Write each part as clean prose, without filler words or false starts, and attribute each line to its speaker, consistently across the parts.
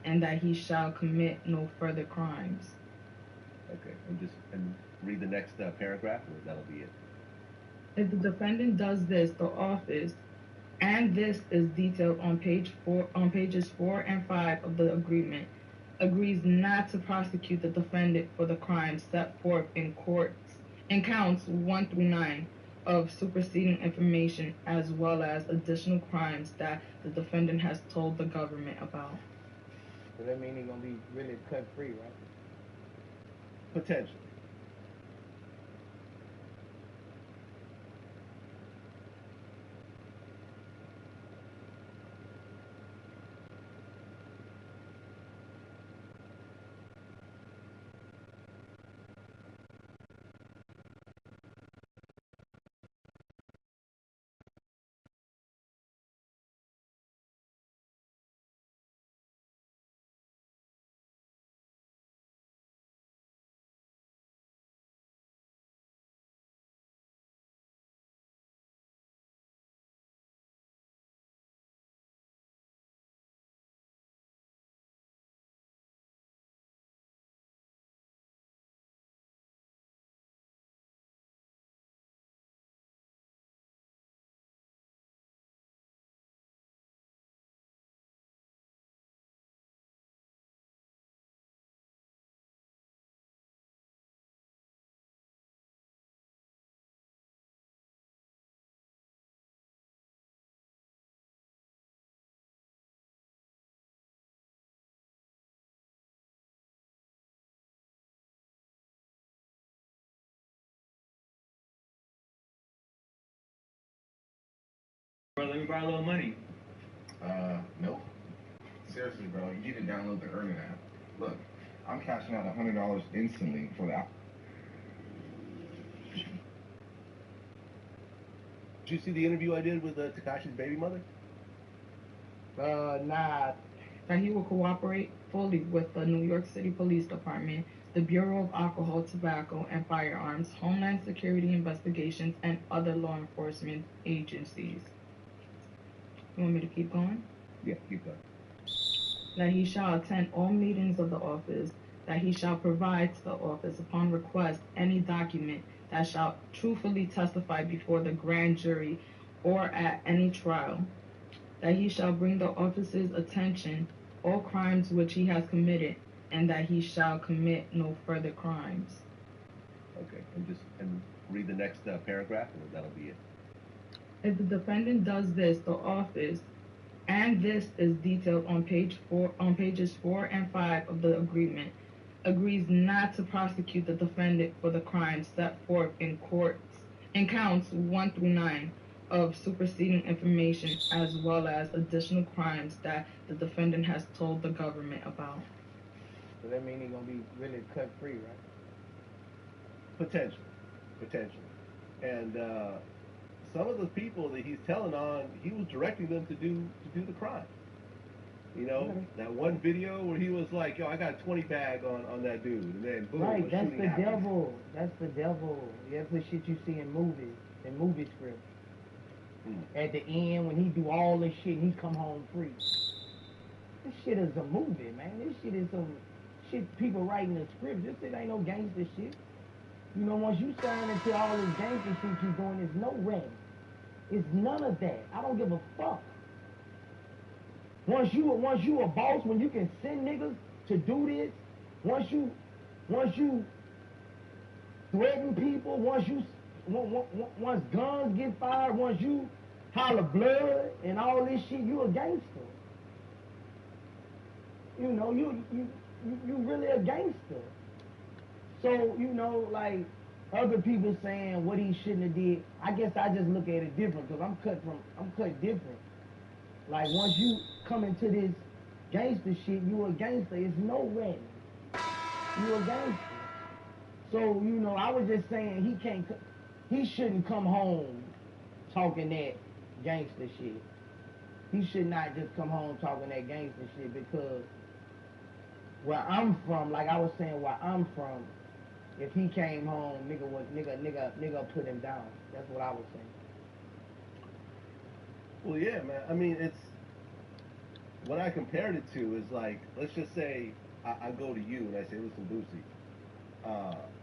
Speaker 1: and that he shall commit no further crimes.
Speaker 2: Okay, and read the next paragraph, or that'll be it.
Speaker 1: If the defendant does this, the office, and this is detailed on pages 4 and 5 of the agreement, agrees not to prosecute the defendant for the crimes set forth in counts 1 through 9 of superseding information, as well as additional crimes that the defendant has told the government about.
Speaker 3: So that means he's gonna be really cut free, right?
Speaker 2: Potentially.
Speaker 4: Bro, let me borrow a little money.
Speaker 5: Nope. Seriously, bro, you need to download the Earnin app. Look, I'm cashing out $100 instantly for the app.
Speaker 2: Did you see the interview I did with Tekashi's baby mother?
Speaker 3: Nah.
Speaker 1: That he will cooperate fully with the New York City Police Department, the Bureau of Alcohol, Tobacco, and Firearms, Homeland Security Investigations, and other law enforcement agencies. You want me to keep going?
Speaker 2: Yeah, keep going.
Speaker 1: That he shall attend all meetings of the office, that he shall provide to the office upon request any document that shall truthfully testify before the grand jury or at any trial, that he shall bring the office's attention all crimes which he has committed, and that he shall commit no further crimes.
Speaker 2: Okay, and read the next paragraph, and that'll be it.
Speaker 1: If the defendant does this, the office, and this is detailed on pages 4 and 5 of the agreement, agrees not to prosecute the defendant for the crimes set forth in counts 1 through 9 of superseding information, as well as additional crimes that the defendant has told the government about.
Speaker 3: So that means he's gonna be really cut free, right?
Speaker 2: Potentially. And some of the people that he's telling on, he was directing them to do the crime. You know, that one video where he was like, "Yo, I got a 20 bag on that dude," and then boom,
Speaker 3: Right, that's the
Speaker 2: happens.
Speaker 3: devil. That's the devil. Yeah, that's the shit you see in movies, in movie scripts. At the end, when he do all this shit, he come home free. This shit is a movie, man. This shit is some shit people writing the script. This shit ain't no gangster shit. You know, once you sign into all this gangster shit you doing, there's no way. It's none of that. I don't give a fuck. Once you a boss, when you can send niggas to do this, once you threaten people, once guns get fired, once you holler blood and all this shit, you a gangster. You know, you really a gangster. So, you know, like other people saying what he shouldn't have did, I guess I just look at it different because I'm cut different. Like once you come into this gangster shit, you a gangster. It's no way. You a gangster. So, you know, I was just saying he shouldn't come home talking that gangster shit. He should not just come home talking that gangster shit because where I'm from, like I was saying where I'm from, if he came home, nigga put him down. That's what I was saying.
Speaker 2: Well, yeah, man. I mean, what I compared it to is like, let's just say I go to you and I say, listen, Boosie,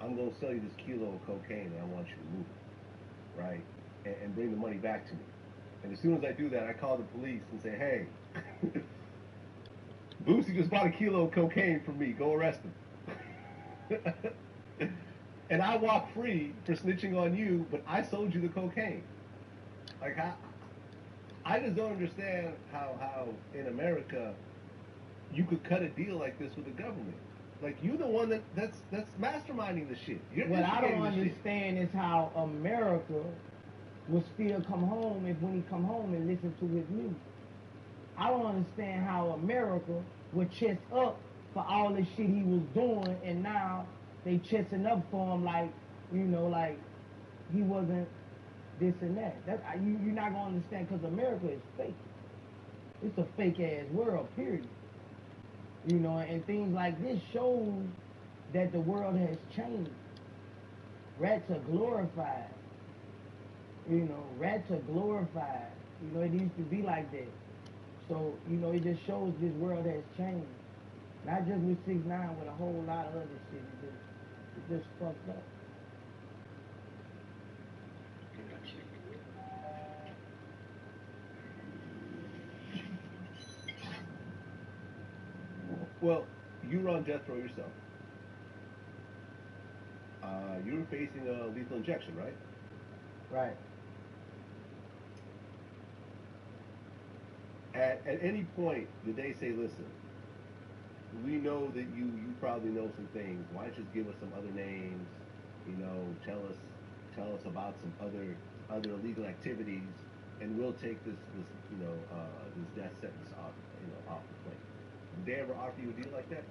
Speaker 2: I'm going to sell you this kilo of cocaine and I want you to move it, right? And bring the money back to me. And as soon as I do that, I call the police and say, hey, Boosie just bought a kilo of cocaine from me. Go arrest him. And I walk free for snitching on you, but I sold you the cocaine. Like, I just don't understand how in America you could cut a deal like this with the government. Like, you're the one that's masterminding the shit. You're
Speaker 3: What I don't
Speaker 2: instigating the shit.
Speaker 3: understand is how America will still come home if when he come home and listen to his music. I don't understand how America would chest up for all the shit he was doing, and now they chesting up for him like, you know, like he wasn't this and that. You're not gonna understand because America is fake. It's a fake ass world, period. You know, and things like this shows that the world has changed. Rats are glorified. You know, rats are glorified. You know, it used to be like that. So, you know, it just shows this world has changed. Not just with 6ix9ine, with a whole lot of other shit. It's just fucked up.
Speaker 2: Well, you were on death row yourself. You were facing a lethal injection, right?
Speaker 3: Right.
Speaker 2: At any point, did they say, listen, we know that you probably know some things. Why don't you just give us some other names? You know, tell us about some other illegal activities, and we'll take this death sentence off the plate. Did they ever offer you a deal like that?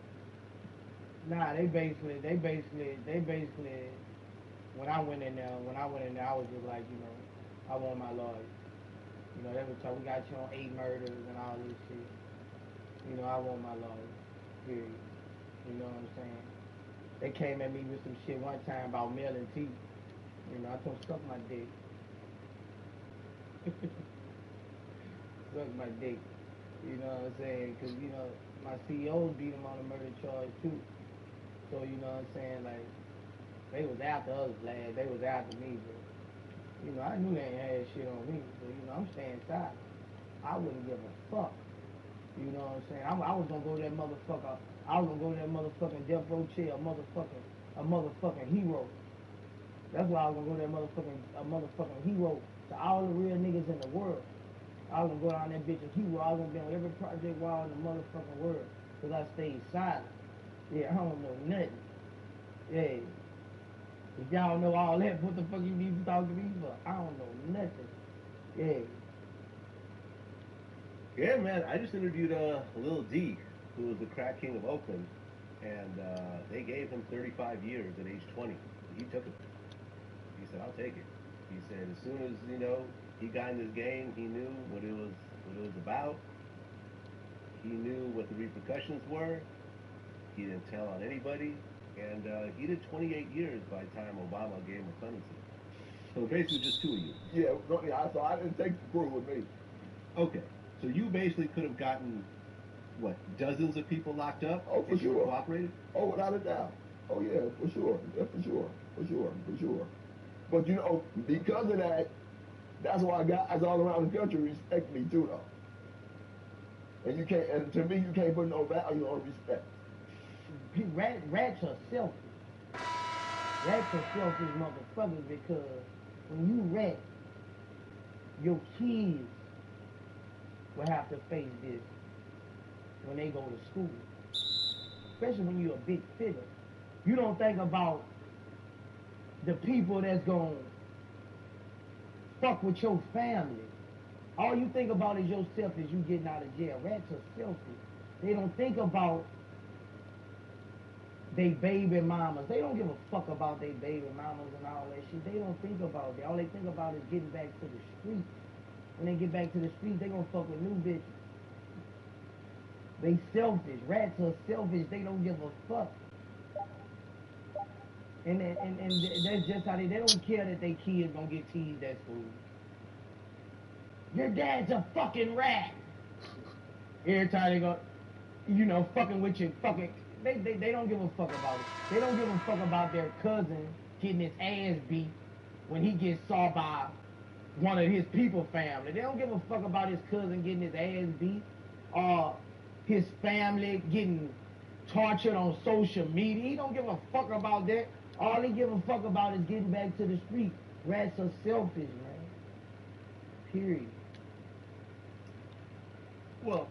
Speaker 3: Nah, they basically, when I went in there, I was just like, you know, I want my lawyer. You know, they were talking, we got you on 8 murders and all this shit. You know, I want my lawyer, period. You know what I'm saying? They came at me with some shit one time about mailing teeth. You know, I told them, suck my dick. Suck my dick. You know what I'm saying? Because, you know, my CEOs beat him on a murder charge, too. So, you know what I'm saying? Like, they was after us, lad. They was after me, but, you know, I knew they ain't had shit on me. So, you know, I'm staying silent. I wouldn't give a fuck. You know what I'm saying? I was gonna go to that motherfucker. I was gonna go to that motherfucking death row chair, a motherfucking hero. That's why I was gonna go to that motherfucking hero to all the real niggas in the world. I was gonna go down that bitch a hero. I was gonna be on every project wall in the motherfucking world. Cause I stayed silent. Yeah, I don't know nothing. Yeah. If y'all know all that, what the fuck you need to talk to me for? I don't know nothing. Yeah.
Speaker 2: Yeah, man. I just interviewed Lil D, who was the crack king of Oakland, and they gave him 35 years at age 20. He took it. He said, "I'll take it." He said, as soon as he got in this game, he knew what it was about. He knew what the repercussions were. He didn't tell on anybody, and he did 28 years by the time Obama gave him a clemency. So basically, just 2 of you.
Speaker 6: Yeah, so I didn't take the crew with me.
Speaker 2: Okay. So you basically could have gotten, what, dozens of people locked up
Speaker 6: Oh, for
Speaker 2: if you
Speaker 6: sure.
Speaker 2: cooperated?
Speaker 6: Oh, without a doubt. Oh, yeah, for sure. Yeah, for sure. But, you know, because of that, that's why guys all around the country respect me, too, though. And to me, you can't put no value on respect.
Speaker 3: Rats are selfish. Rats are selfish motherfuckers because when you rat, your kids will have to face this when they go to school. Especially when you're a big figure. You don't think about the people that's gonna fuck with your family. All you think about is yourself as you getting out of jail. Rats are selfish. They don't think about they baby mamas. They don't give a fuck about they baby mamas and all that shit. They don't think about that. All they think about is getting back to the streets. When they get back to the streets, they gonna fuck with new bitches. They selfish. Rats are selfish. They don't give a fuck. And that's just how they don't care that their kids gonna get teased at school. Your dad's a fucking rat. Every time they go, you know, fucking with your fucking, they don't give a fuck about it. They don't give a fuck about their cousin getting his ass beat when he gets saw by one of his people family. They don't give a fuck about his cousin getting his ass beat or his family getting tortured on social media. He don't give a fuck about that. All he give a fuck about is getting back to the street. Rats are selfish, man. Period.
Speaker 2: Well,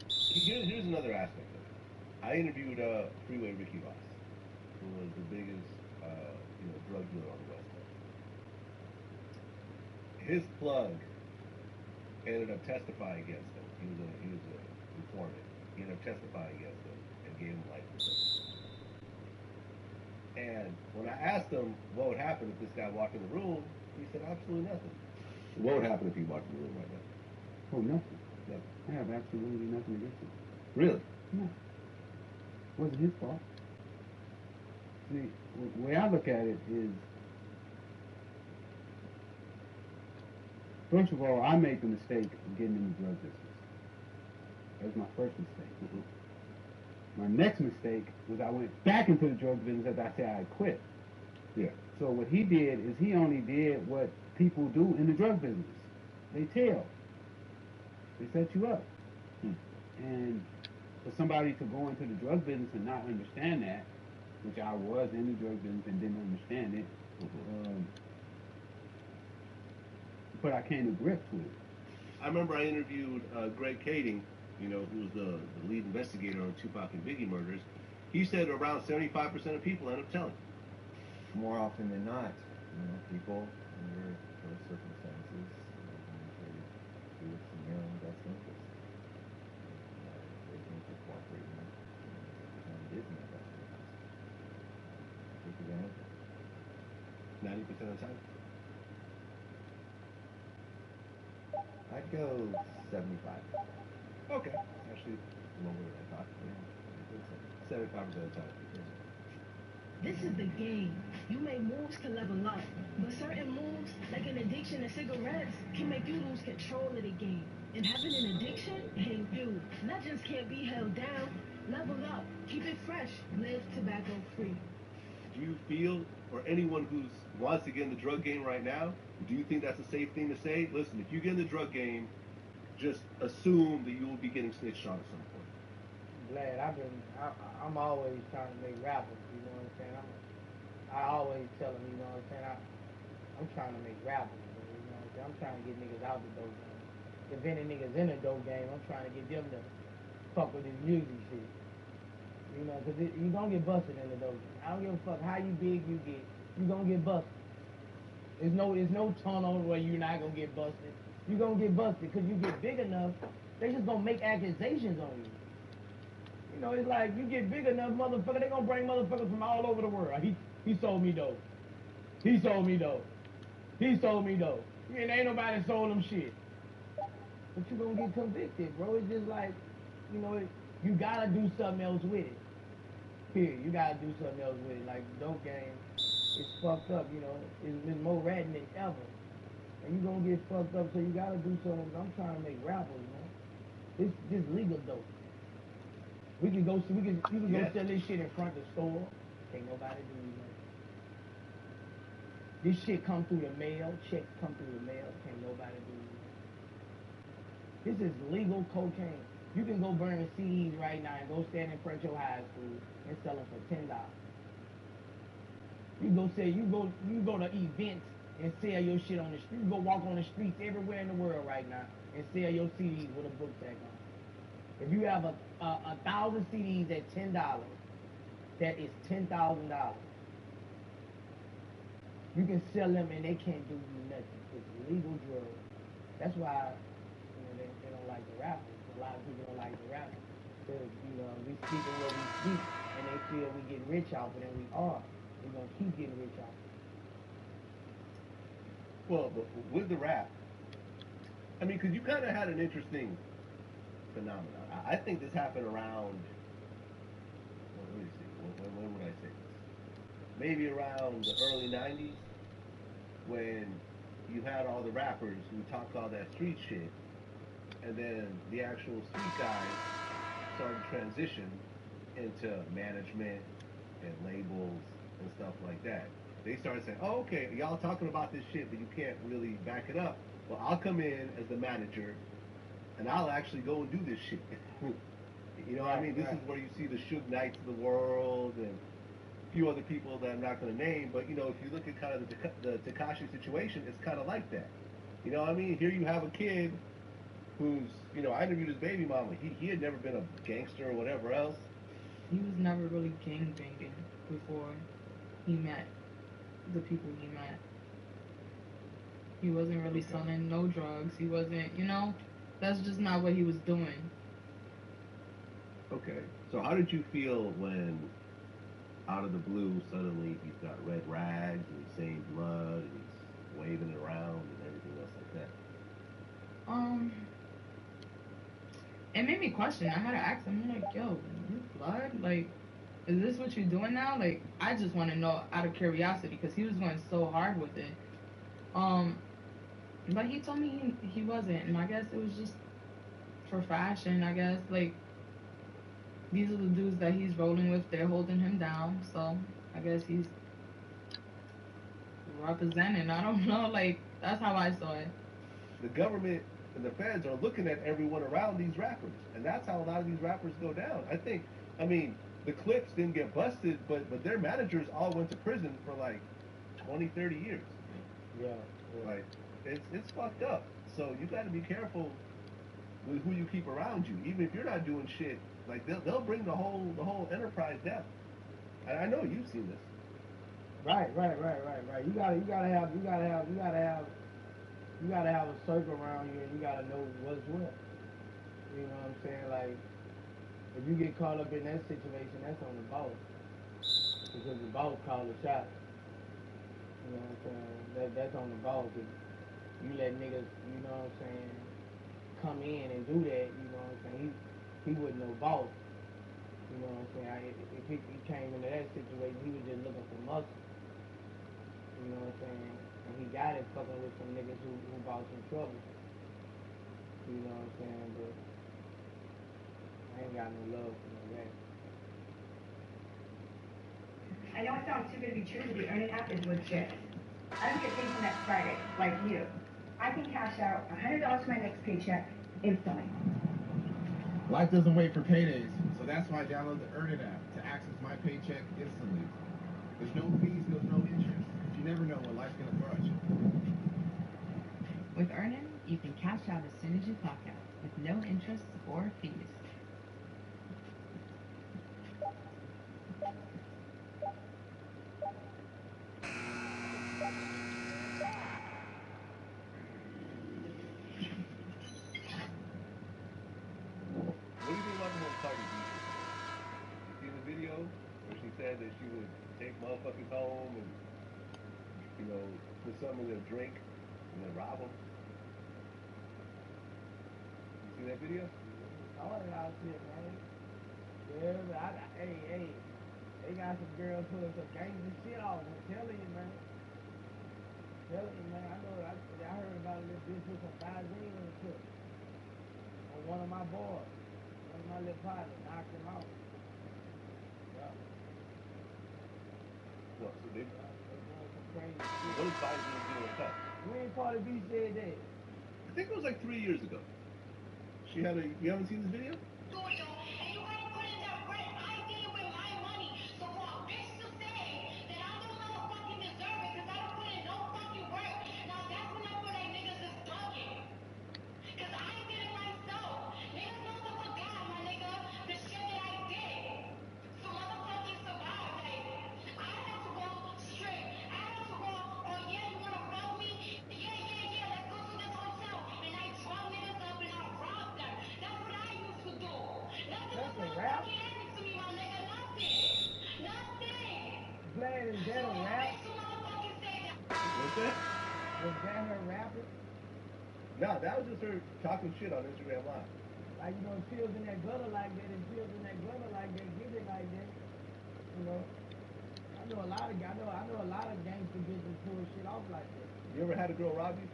Speaker 2: here's another aspect of it. I interviewed Freeway Ricky Ross, who was the biggest drug dealer on the West Coast. His plug ended up testifying against him. He was a informant. He ended up testifying against him and gave him life in prison. And when I asked him what would happen if this guy walked in the room, he said absolutely nothing. What would happen if he walked in the room right now?
Speaker 7: Oh, nothing.
Speaker 2: Nothing.
Speaker 7: I have absolutely nothing against him.
Speaker 2: Really?
Speaker 7: No. Wasn't his fault. See, the way I look at it is, first of all, I made the mistake of getting in the drug business. That was my first mistake. Mm-hmm. My next mistake was I went back into the drug business after I said I quit.
Speaker 2: Yeah.
Speaker 7: So what he did is he only did what people do in the drug business. They tell. They set you up. And for somebody to go into the drug business and not understand that, which I was in the drug business and didn't understand it, but I came to grips with it.
Speaker 2: I remember I interviewed Greg Kading, who was the lead investigator on Tupac and Biggie murders. He said around 75% of people end up telling.
Speaker 8: More often than not, people under those circumstances do what's in their own best interest. They think they're cooperating, and it is in their best interest. Take advantage.
Speaker 2: 90% of the time?
Speaker 8: I'd go 75.
Speaker 2: Okay. Actually, lower than I thought. Yeah. 75% of the time.
Speaker 9: This is the game. You make moves to level up, but certain moves, like an addiction to cigarettes, can make you lose control of the game. And having an addiction ain't you. Legends can't be held down. Level up. Keep it fresh. Live tobacco free.
Speaker 2: Do you feel, or anyone who wants to get in the drug game right now, do you think that's a safe thing to say? Listen, if you get in the drug game, just assume that you will be getting snitched on at some point.
Speaker 3: Glad I'm always trying to make rappers, you know what I'm saying? I always tell them, you know what I'm saying? I'm trying to make rappers, you know what I'm saying? I'm trying to get niggas out the dope game. If any niggas in the dope game, I'm trying to get them to fuck with this music shit. You know, because you gonna get busted in the dope game. I don't give a fuck how you big you get. You gonna get busted. There's no tunnel where you're not gonna get busted. You gonna get busted because you get big enough, they just gonna make accusations on you. You know, it's like you get big enough, motherfucker, they gonna bring motherfuckers from all over the world. He sold me dope. He sold me dope. He sold me dope. And ain't nobody sold him shit. But you gonna get convicted, bro. It's just like, you gotta do something else with it. Period. You gotta do something else with it. Like the dope game, it's fucked up, It's more ratting than ever. And you gonna get fucked up, so you gotta do something. I'm trying to make rappers, man. It's just legal dope. You can go sell this shit in front of the store. Can't nobody do nothing. This shit come through the mail. Checks come through the mail. Can't nobody do nothing. This is legal cocaine. You can go burn CDs right now and go stand in front of your high school and sell them for $10. You go to events and sell your shit on the street. You go walk on the streets everywhere in the world right now and sell your CDs with a book tag on. If you have a 1,000 CDs at $10, that is $10,000. You can sell them and they can't do you nothing. It's legal drugs. That's why they don't like the rappers. A lot of people don't like the rappers because we speaking what we speak and they feel we get rich off it, and we are. We're gonna keep getting rich off it.
Speaker 2: Well, but with the rap, I mean, because you kind of had an interesting phenomenon. I think this happened around, let me see, when would I say this? Maybe around the early 90s, when you had all the rappers who talked all that street shit, and then the actual street guys started to transition into management and labels and stuff like that. They started saying, "Oh, okay, y'all talking about this shit, but you can't really back it up. Well, I'll come in as the manager, and I'll actually go and do this shit." You know what I mean? This is where you see the Suge Knights of the world and a few other people that I'm not going to name. But, you know, if you look at kind of the Tekashi situation, it's kind of like that. You know what I mean? Here you have a kid who's, you know, I interviewed his baby mama. He had never been a gangster or whatever else.
Speaker 1: He was never really gangbanging before he met the people he met. He wasn't really selling no drugs. He wasn't, you know, that's just not what he was doing.
Speaker 2: Okay. So how did you feel when, out of the blue, suddenly he's got red rags and he's saying blood and he's waving it around and everything else like that?
Speaker 1: It made me question. I had to ask him, I'm like, yo, you blood? Like, is this what you're doing now? Like, I just want to know out of curiosity because he was going so hard with it. But he told me he wasn't, and I guess it was just for fashion. I guess like these are the dudes that he's rolling with. They're holding him down, so I guess he's representing. I don't know. Like that's how I saw it.
Speaker 2: The government and the feds are looking at everyone around these rappers, and that's how a lot of these rappers go down. I mean, the Clips didn't get busted, but their managers all went to prison for like 20, 30 years.
Speaker 3: Yeah.
Speaker 2: Like, it's fucked up. So you got to be careful with who you keep around you. Even if you're not doing shit, like they'll bring the whole enterprise down. And I know you've seen this.
Speaker 3: Right. You gotta have a circle around you, and you gotta know what's what. You know what I'm saying? Like, if you get caught up in that situation, that's on the boss, because the boss called the shots. You know what I'm saying? That's on the boss. If you let niggas, you know what I'm saying, come in and do that, you know what I'm saying? He wasn't no boss. You know what I'm saying? If he came into that situation, he was just looking for muscle. You know what I'm saying? And he got it fucking with some niggas who brought some trouble. You know what I'm saying? But I ain't got no love for no that.
Speaker 10: I know it sounds too good to be true, but the Earning app is legit. I don't get paid till next Friday, like you. I can cash out $100 for my next paycheck instantly.
Speaker 5: Life doesn't wait for paydays, so that's why I download the Earn It app to access my paycheck instantly. There's no fees, there's no interest. You never know what life's gonna throw at you.
Speaker 11: With Earnin, you can cash out as soon as you clock out, with no interest or fees.
Speaker 2: What do you think about the whole Cardi B shit? You see the video where she said that she would take motherfuckers home and, you know, put something in their drink and then rob them? You see that video?
Speaker 3: All that out shit, man. Yeah, but hey, they got some girls putting some gangster shit off. I'm telling you, man. I know, I heard about this bitch put some Vaseline in the cook. On one of my boys. One of my little partners knocked him out. Yeah.
Speaker 2: What, so they,
Speaker 3: They doing some crazy
Speaker 2: what
Speaker 3: shit.
Speaker 2: does Biden do with that?
Speaker 3: When Cardi B said that?
Speaker 2: I think it was like 3 years ago. She had you haven't seen this video?
Speaker 3: That's a rap? Glad is that a rap?
Speaker 2: What's that?
Speaker 3: Was that her rapping?
Speaker 2: No, that was just her talking shit on Instagram Live.
Speaker 3: Like, you know, pills in that gutter like that, and pills in that gutter like that, get it like that. You know, I know a lot of gangster bitches pull shit off like that.
Speaker 2: You ever had a girl rob you?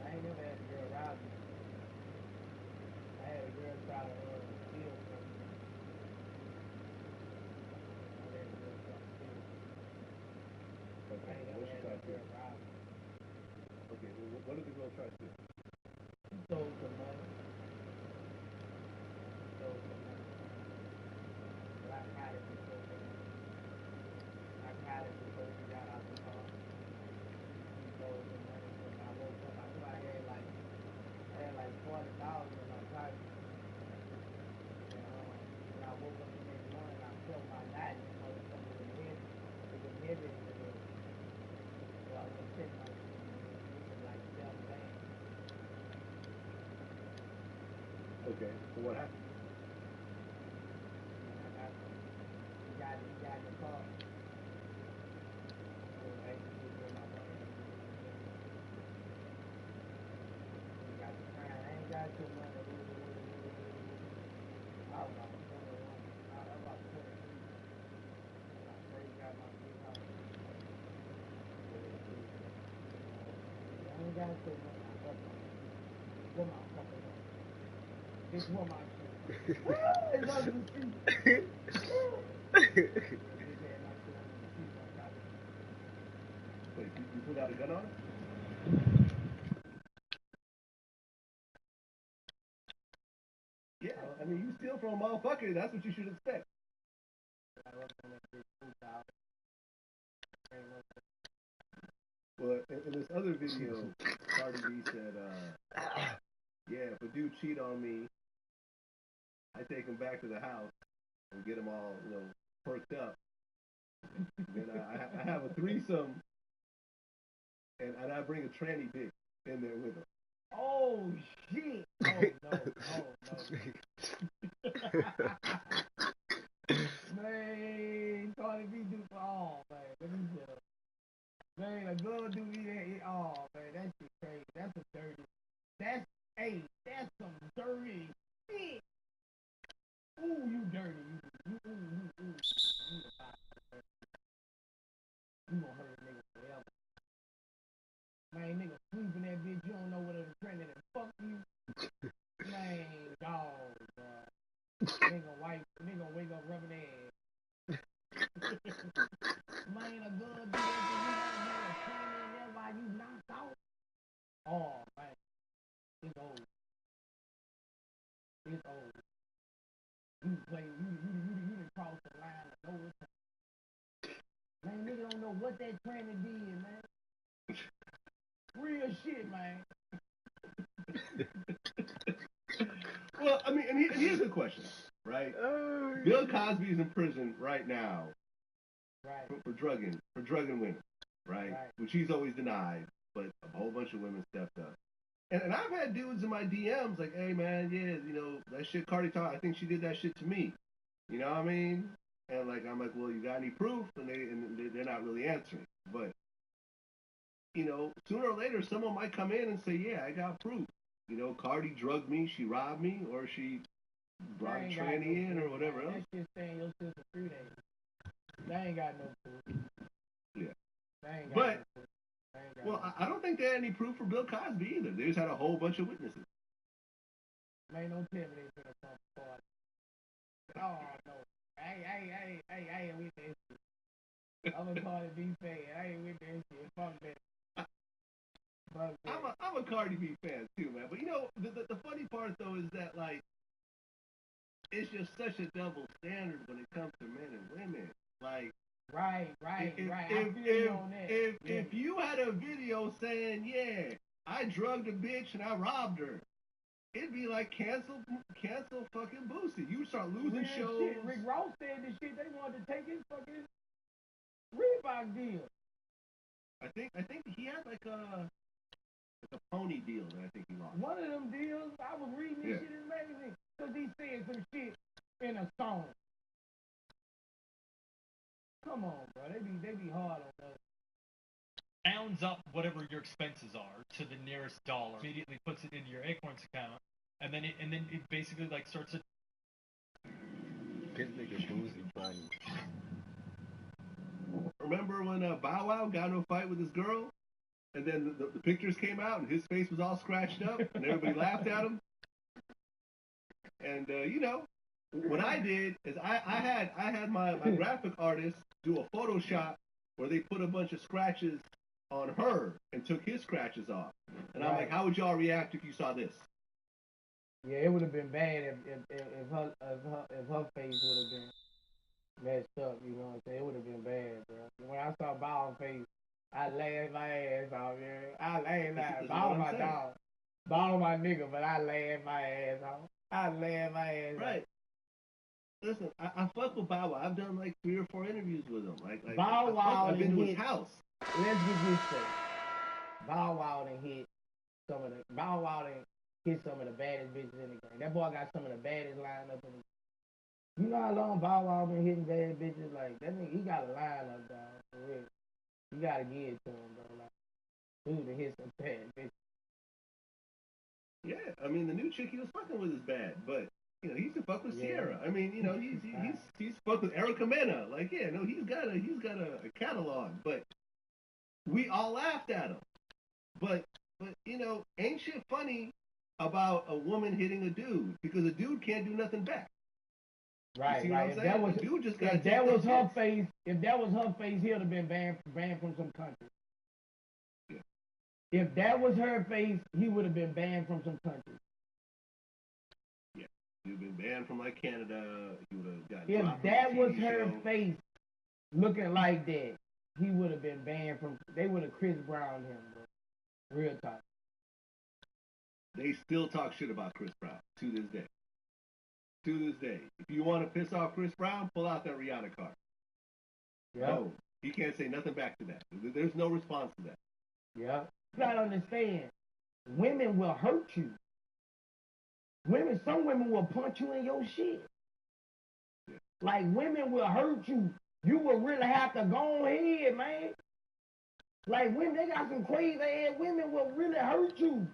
Speaker 3: I ain't never had robbed me. I had a girl try to steal from me. I had a girl try to steal from me.
Speaker 2: Okay,
Speaker 3: I ain't
Speaker 2: what
Speaker 3: never
Speaker 2: she
Speaker 3: had
Speaker 2: tried
Speaker 3: no
Speaker 2: to do?
Speaker 3: girl rob me.
Speaker 2: Okay, well, what did the girl try to do?
Speaker 3: She stole some money. She stole some money. But I caught it before we got out the car. She stole some money. When I woke up, I knew I had like 40,000 in my pocket. And when I woke up the next morning, I felt my night, you know, something was heavy. It was heavy in the room. So I went check my shit, and it was like 7 bands.
Speaker 2: Okay, so what happened?
Speaker 3: And I got he got in the car. So I had to get rid of my money. He got the crown. I ain't got too much. I was about 21. I was about 23. When I first got my big house. I ain't got too much. What my fucking up? This what my shit. It's under the seat.
Speaker 2: Wait, you pulled out a gun on her? Yeah, I mean, you steal from a motherfucker, that's what you should expect. Well, in this other video, Cardi B said, yeah, if a dude cheat on me, I take him back to the house and get him all, perked up. Then I have a threesome, and I bring a tranny dick in there with him.
Speaker 3: Oh shit! Oh no! Man, Cardi B do for all, man. Let me tell you. Man, a girl do me that. Oh man, that shit crazy. That's a dirty. That's some dirty shit. Ooh, you dirty. You gonna hurt a nigga forever. Man, nigga sleeping that bitch, you don't know what it's trending and fuck you. Man, dog, bro. Nigga wake up rubbing their ass. Man, a girl do that to you, nigga trending in there while you knocked out. Oh, man. It's old. You done crossed the line of no return. Man, nigga don't know what that training did, man. Real shit, man.
Speaker 2: Well, I mean, and here's the question, right? Bill Cosby's in prison right now,
Speaker 3: right,
Speaker 2: for drugging women, right? Which he's always denied, but a whole bunch of women stepped up. And I've had dudes in my DMs like, hey man, yeah, that shit Cardi talk, I think she did that shit to me. You know what I mean? And like, I'm like, well, you got any proof? And they're not really answering. But sooner or later, someone might come in and say, yeah, I got proof. Cardi drugged me, she robbed me, or she brought a tranny in, or whatever else.
Speaker 3: That shit stay in your system 3 days. They ain't got no proof.
Speaker 2: Yeah. But, well, I don't think they had any proof for Bill Cosby either. They just had a whole bunch of witnesses.
Speaker 3: Man, don't tell me they finna come forward. Oh, no. I ain't with that shit. I'm gonna call it B fan. I ain't with that shit. Fuck that.
Speaker 2: I'm a Cardi B fan too, man. But the funny part though is that like it's just such a double standard when it comes to men and women. Like
Speaker 3: right.
Speaker 2: If you had a video saying, yeah, I drugged a bitch and I robbed her, it'd be like cancel fucking Boosie. You start losing
Speaker 3: real
Speaker 2: shows.
Speaker 3: Shit. Rick Ross said this shit. They wanted to take his fucking Reebok deal.
Speaker 2: I think he had like a pony deal that I think he lost.
Speaker 3: One of them deals, I was reading this shit, it's amazing. Because he said some shit in a song. Come on, bro. They be hard on us.
Speaker 12: Rounds up whatever your expenses are to the nearest dollar. Immediately puts it into your Acorns account, and then it basically like starts to.
Speaker 8: This nigga Boosie funny.
Speaker 2: Remember when Bow Wow got in a fight with his girl? and then the pictures came out, and his face was all scratched up, and everybody laughed at him. And you know, what I did is I had my graphic artist do a Photoshop where they put a bunch of scratches on her and took his scratches off. And I'm like, how would y'all react if you saw this?
Speaker 3: Yeah, it would have been bad if her face would have been messed up. You know what I'm saying? It would have been bad, bro. When I saw Ball face, I laughed my ass off, man. I laughed. Ball my dog, Ball my nigga, but I laughed my ass off. I laughed my ass off.
Speaker 2: Right. Listen, I fuck with Bow Wow. I've done like 3 or 4 interviews with him. Like
Speaker 3: Bow Wow,
Speaker 2: I've been to his house.
Speaker 3: Let's get this straight. Bow Wow done hit some of the baddest bitches in the game. That boy got some of the baddest lineup in the game. You know how long Bow Wow been hitting bad bitches? Like, that nigga, he got a lineup, dog. For real. You gotta give it to him, bro. Like, dude, to hit some bad bitches.
Speaker 2: Yeah, I mean, the new chick he was fucking with is bad, but, you know, he used to fuck with Sierra. I mean, you know, he's fucked with Erica Mena. Like, yeah, no, he's got a catalog, but we all laughed at him. But you know, ain't shit funny about a woman hitting a dude because a dude can't do nothing back.
Speaker 3: Right,
Speaker 2: right.
Speaker 3: If that was her face, he would have been banned from some countries.
Speaker 2: Yeah.
Speaker 3: If that was her face, he would have been banned from some countries.
Speaker 2: Yeah, he'd been banned from like Canada. He would have got.
Speaker 3: If that was her face, looking like that, he would have been banned from. They would have Chris Browned him, bro. Real talk.
Speaker 2: They still talk shit about Chris Brown to this day. To this day. If you want to piss off Chris Brown, pull out that Rihanna card.
Speaker 3: Yeah.
Speaker 2: No, he can't say nothing back to that. There's no response to that.
Speaker 3: Yeah. You gotta understand, women will hurt you. Some women will punch you in your shit.
Speaker 2: Yeah.
Speaker 3: Like, women will hurt you. You will really have to go ahead, man. Like, women, they got some crazy ass women will really hurt you.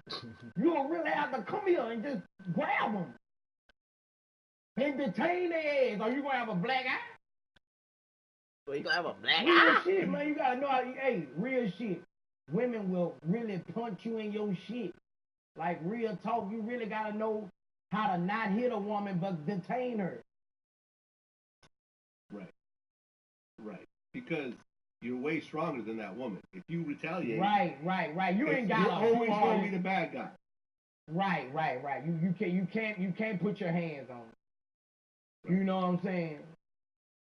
Speaker 3: You will really have to come here and just grab them and detain their ass. Or you gonna have a black eye?
Speaker 13: So you gonna have a black
Speaker 3: real
Speaker 13: eye?
Speaker 3: Shit, man. You gotta know how. Hey, real shit. Women will really punch you in your shit. Like, real talk. You really gotta know how to not hit a woman but detain her.
Speaker 2: Right. Because you're way stronger than that woman. If you retaliate,
Speaker 3: right. You ain't got.
Speaker 2: You're always gonna be the bad guy.
Speaker 3: Right. You can't put your hands on her. You know what I'm saying?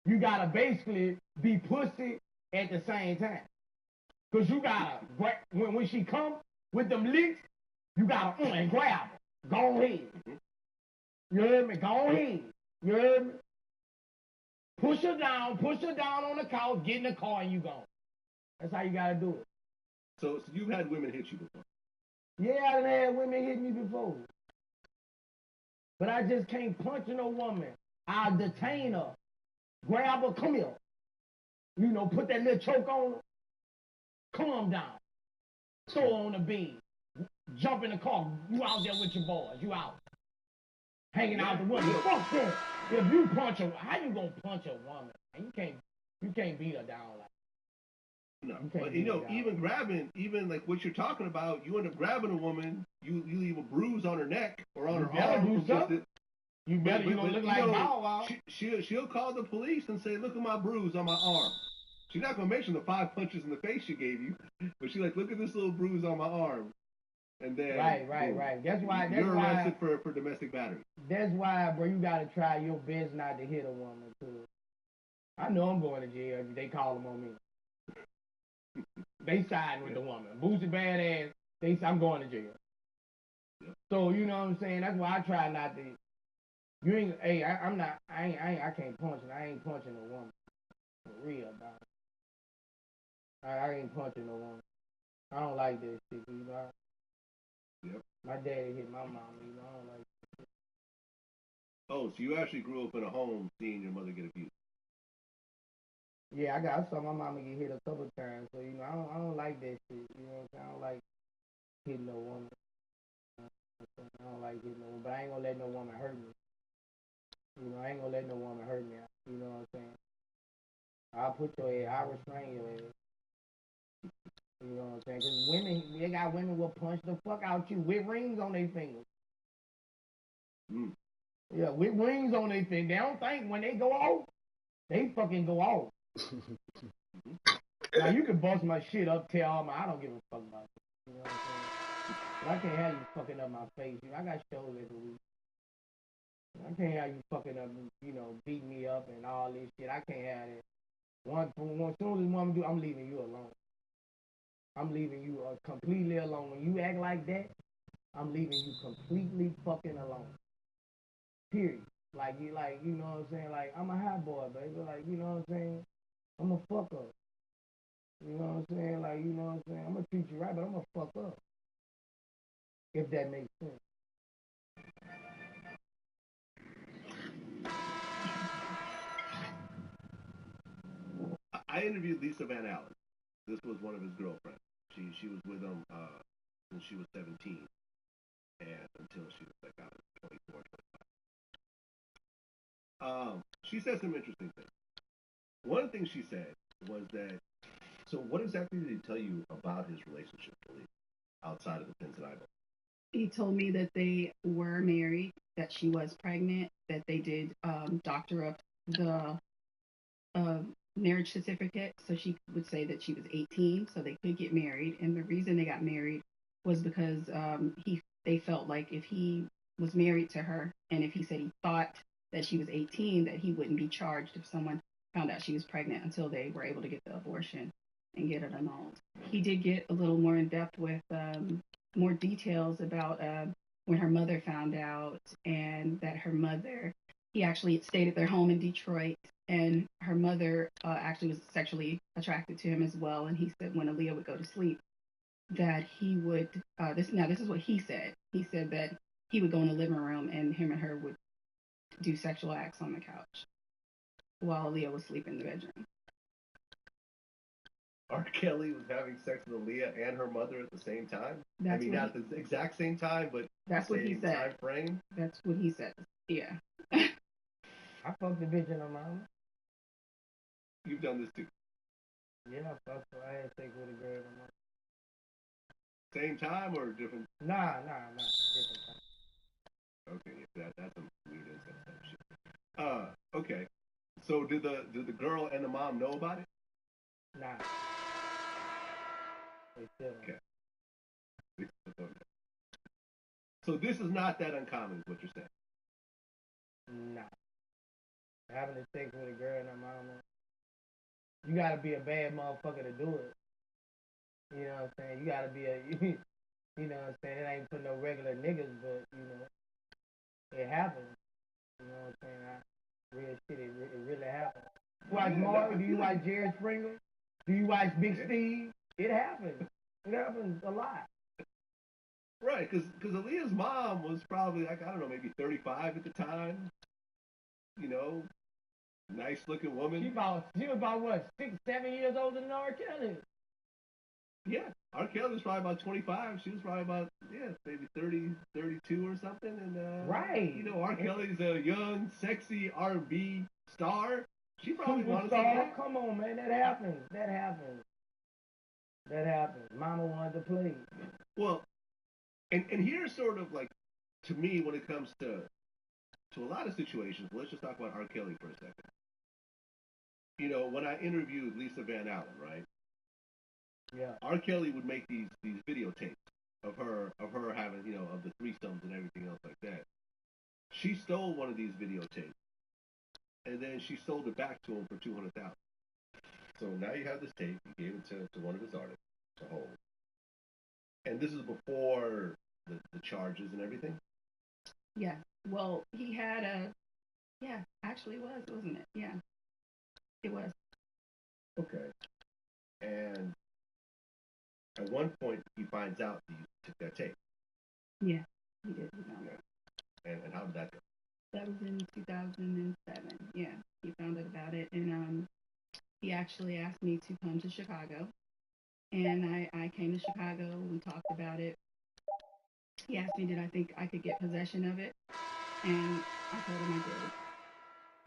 Speaker 3: You gotta basically be pussy at the same time. Cause you gotta when she come with them licks, you gotta and grab her. Go ahead. You heard me? Go ahead. You heard me? Push her down on the couch, get in the car, and you gone. That's how you gotta do it.
Speaker 2: So you've had women hit you before?
Speaker 3: Yeah, I done had women hit me before. But I just can't punch no woman. I'll detain her. Grab her, come here. You know, put that little choke on her. Calm down. Throw her on the bed. Jump in the car. You out there with your boys. You out. Hanging out the window. Fuck that. If you punch her, how you gonna punch a woman? You can't beat her down like that.
Speaker 2: No, but you know, even grabbing, even like what you're talking about, you end up grabbing a woman, you leave a bruise on her neck or on her arm.
Speaker 3: You better, you gonna look like Bow Wow.
Speaker 2: She'll call the police and say, look at my bruise on my arm. She's not gonna mention the 5 punches in the face she gave you, but she's like, look at this little bruise on my arm. And then
Speaker 3: right. That's why
Speaker 2: you're arrested for domestic battery.
Speaker 3: That's why, bro, you gotta try your best not to hit a woman too. I know I'm going to jail if they call them on me. They siding with the woman. Boosie badass, I'm going to jail.
Speaker 2: Yep.
Speaker 3: So you know what I'm saying? That's why I try not to. You ain't. Hey, I can't punch it. I ain't punching a woman. For real, dog. I ain't punching no woman. I don't like that shit, you know.
Speaker 2: Yep.
Speaker 3: My daddy hit my mama, you know. I don't like that shit.
Speaker 2: Oh, so you actually grew up in a home seeing your mother get abused?
Speaker 3: Yeah, I saw my mama get hit a couple times, so you know I don't like that shit. You know what I'm saying? I don't like hitting no woman. I don't like hitting no woman, but I ain't gonna let no woman hurt me. You know, I ain't gonna let no woman hurt me. You know what I'm saying? I'll put your ass, I'll restrain your ass. You know what I'm saying? Because women, they got women will punch the fuck out you with rings on their fingers.
Speaker 2: Mm.
Speaker 3: Yeah, with rings on their finger. They don't think when they go off, they fucking go off. Now you can bust my shit up, tell all my, I don't give a fuck about it. You know what I'm saying? But I can't have you fucking up my face. You know, I got shows every week. I can't have you fucking up, you know, beat me up and all this shit. I can't have that. As soon as this woman do, I'm leaving you alone. I'm leaving you completely alone. When you act like that, I'm leaving you completely fucking alone. Period. Like you know what I'm saying? Like, I'm a hot boy, baby. Like, you know what I'm saying? I'm a fuck up. You know what I'm saying? Like, you know what I'm saying? I'm gonna treat you right, but I'm gonna fuck up. If that makes sense.
Speaker 2: I interviewed Lisa Van Allen. This was one of his girlfriends. She was with him when she was 17, and until she was like, I was 24, 25. She said some interesting things. One of the things she said was that. So, what exactly did he tell you about his relationship with Lisa outside of the pins and eyeballs?
Speaker 14: He told me that they were married, that she was pregnant, that they did doctor up the marriage certificate, so she would say that she was 18, so they could get married. And the reason they got married was because they felt like if he was married to her, and if he said he thought that she was 18, that he wouldn't be charged if someone found out she was pregnant until they were able to get the abortion and get it annulled. He did get a little more in depth with more details about when her mother found out, and that her mother, he actually stayed at their home in Detroit, and her mother actually was sexually attracted to him as well. And he said when Aaliyah would go to sleep, that he would, this is what he said. He said that he would go in the living room and him and her would do sexual acts on the couch while Aaliyah was sleeping in the bedroom.
Speaker 2: R. Kelly was having sex with Aaliyah and her mother at the same time?
Speaker 14: That's
Speaker 2: not the exact same time, but
Speaker 14: that's
Speaker 2: the
Speaker 14: what he
Speaker 2: same
Speaker 14: said.
Speaker 2: time frame?
Speaker 14: That's what he said. Yeah.
Speaker 3: I fucked the bitch in her mama.
Speaker 2: You've done this too.
Speaker 3: Yeah, I fucked her. I had sex with a girl in her mama.
Speaker 2: Same time or different?
Speaker 3: Nah, different time.
Speaker 2: Okay, that's some weird incest type shit. Okay. So did the girl and the mom know about it?
Speaker 3: Nah. They still
Speaker 2: Okay. So this is not that uncommon, is what you're saying?
Speaker 3: Nah. Having a sex with a girl and her mama, you gotta be a bad motherfucker to do it. You know what I'm saying? You gotta be you know what I'm saying? It ain't for no regular niggas, but, you know, it happens. You know what I'm saying? Real shit, it really happens. You watch Martin? Do you watch Jerry Springer? Do you watch Big Steve? It happens. It happens a lot.
Speaker 2: Right, because Aaliyah's mom was probably, like, I don't know, maybe 35 at the time. You know, nice looking woman.
Speaker 3: She was about what, 6, 7 years older than R. Kelly?
Speaker 2: Yeah, R. Kelly was probably about 25. She was probably about, maybe 30, 32 or something. And
Speaker 3: right.
Speaker 2: You know, R. Kelly's a young, sexy R&B star. She probably wanted to see
Speaker 3: Superstar.
Speaker 2: that.
Speaker 3: Come on, man, that happens. Mama wanted to play.
Speaker 2: Well, and here's sort of like, to me, when it comes to a lot of situations, let's just talk about R. Kelly for a second. You know, when I interviewed Lisa Van Allen, right?
Speaker 3: Yeah.
Speaker 2: R. Kelly would make these videotapes of her having, you know, of the threesomes and everything else like that. She stole one of these videotapes, and then she sold it back to him for $200,000. So now you have this tape. He gave it to one of his artists to hold. And this is before the charges and everything?
Speaker 14: Yeah. Well, he had actually it was, wasn't it? Yeah. It was.
Speaker 2: Okay. And at one point, he finds out that you took that tape.
Speaker 14: Yeah, he did. He found out.
Speaker 2: And how did that go?
Speaker 14: That was in 2007. Yeah, he found out about it. And he actually asked me to come to Chicago. And I came to Chicago. We talked about it. He asked me, did I think I could get possession of it? And I told him I did.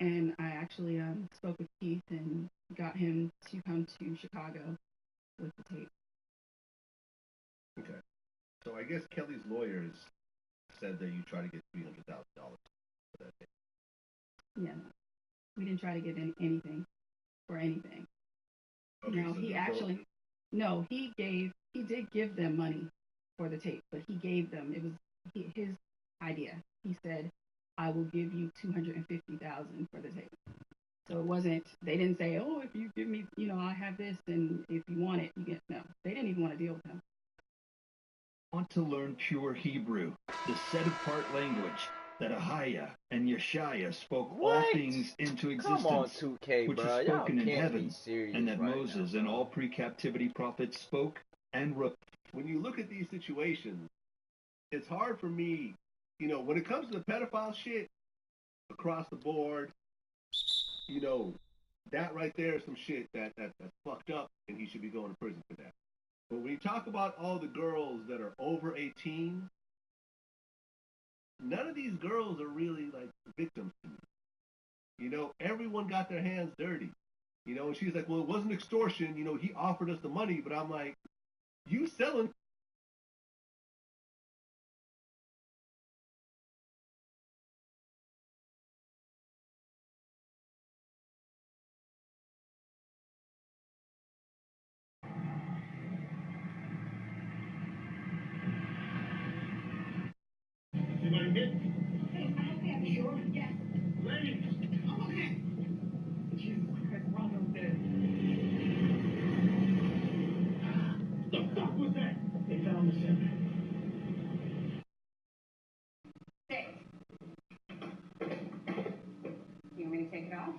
Speaker 14: And I actually spoke with Keith and got him to come to Chicago with the tape.
Speaker 2: Okay. So I guess Kelly's lawyers said that you try to get $300,000 for that tape.
Speaker 14: Yeah, no. We didn't try to get anything for anything.
Speaker 2: Okay,
Speaker 14: No,
Speaker 2: so
Speaker 14: he
Speaker 2: there's
Speaker 14: actually, no, he did give them money for the tape, but he gave them, it was his idea. He said, I will give you $250,000 for the tape. So it wasn't, they didn't say, oh, if you give me, I have this, and if you want it, you get, no. They didn't even want to deal with him.
Speaker 15: Want to learn pure Hebrew, the set-apart language that Ahia and Yeshaya spoke all
Speaker 13: What?
Speaker 15: things into
Speaker 13: Come on,
Speaker 15: existence,
Speaker 13: 2K,
Speaker 15: which
Speaker 13: bro.
Speaker 15: is
Speaker 13: Y'all
Speaker 15: spoken in
Speaker 13: can't
Speaker 15: heaven,
Speaker 13: be serious
Speaker 15: and that
Speaker 13: right
Speaker 15: Moses
Speaker 13: now,
Speaker 15: and
Speaker 13: bro.
Speaker 15: all pre-captivity prophets spoke and wrote.
Speaker 2: When you look at these situations, it's hard for me, when it comes to the pedophile shit across the board, that right there is some shit that's fucked up, and he should be going to prison for that. But when you talk about all the girls that are over 18, none of these girls are really like victims to me. Everyone got their hands dirty. And she's like, well, it wasn't extortion. He offered us the money, but I'm like, you selling.
Speaker 16: Anybody hit? Hey, I hope you sure. Yes. Ladies. I'm okay. Jesus Christ, Rondo's dead. The fuck was that? They found the center.
Speaker 10: Six. You want me to take it off?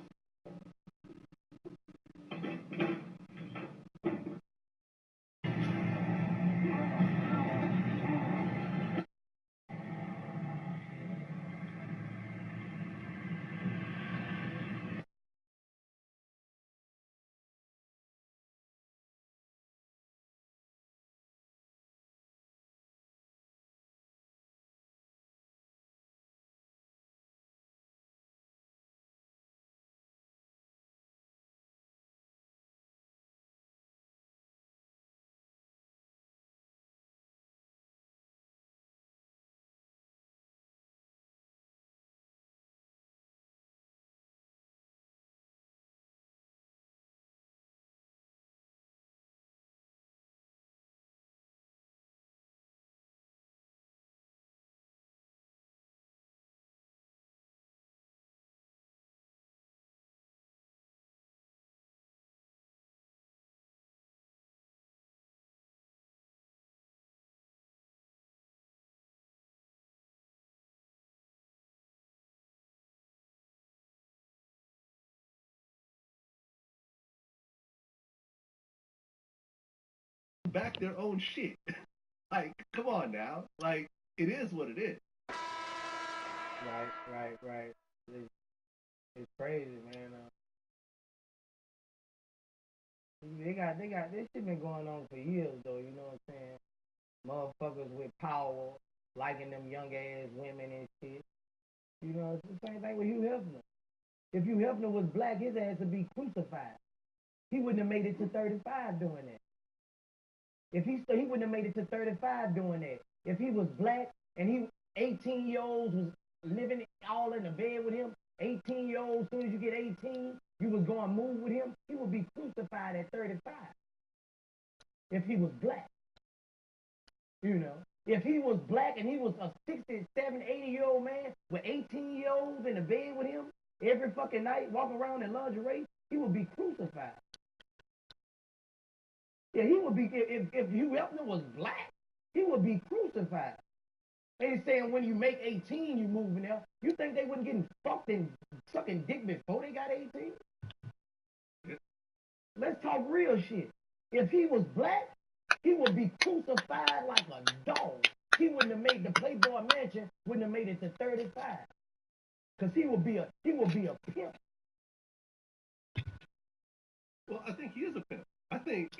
Speaker 2: Back their own shit. Like, come on now. Like, it is what it is.
Speaker 3: Right. It's crazy, man. They got this shit been going on for years, though. You know what I'm saying? Motherfuckers with power liking them young ass women and shit. It's the same thing with Hugh Hefner. If Hugh Hefner was black, his ass would be crucified. He wouldn't have made it to 35 doing that. If he wouldn't have made it to 35 doing that. If he was black and 18-year-olds was living all in the bed with him, 18-year-olds, as soon as you get 18, you was going to move with him, he would be crucified at 35. If he was black. If he was black and he was a 67, 80-year-old man with 18-year-olds in the bed with him every fucking night, walking around in lingerie, he would be crucified. Yeah, he would be, if Hugh Hefner was black, he would be crucified. They saying when you make 18, you moving there. You think they wasn't getting fucked and sucking dick before they got 18? Let's talk real shit. If he was black, he would be crucified like a dog. He wouldn't have made the Playboy Mansion, wouldn't have made it to 35. Because he would be a pimp.
Speaker 2: Well, I think he is a pimp. I think,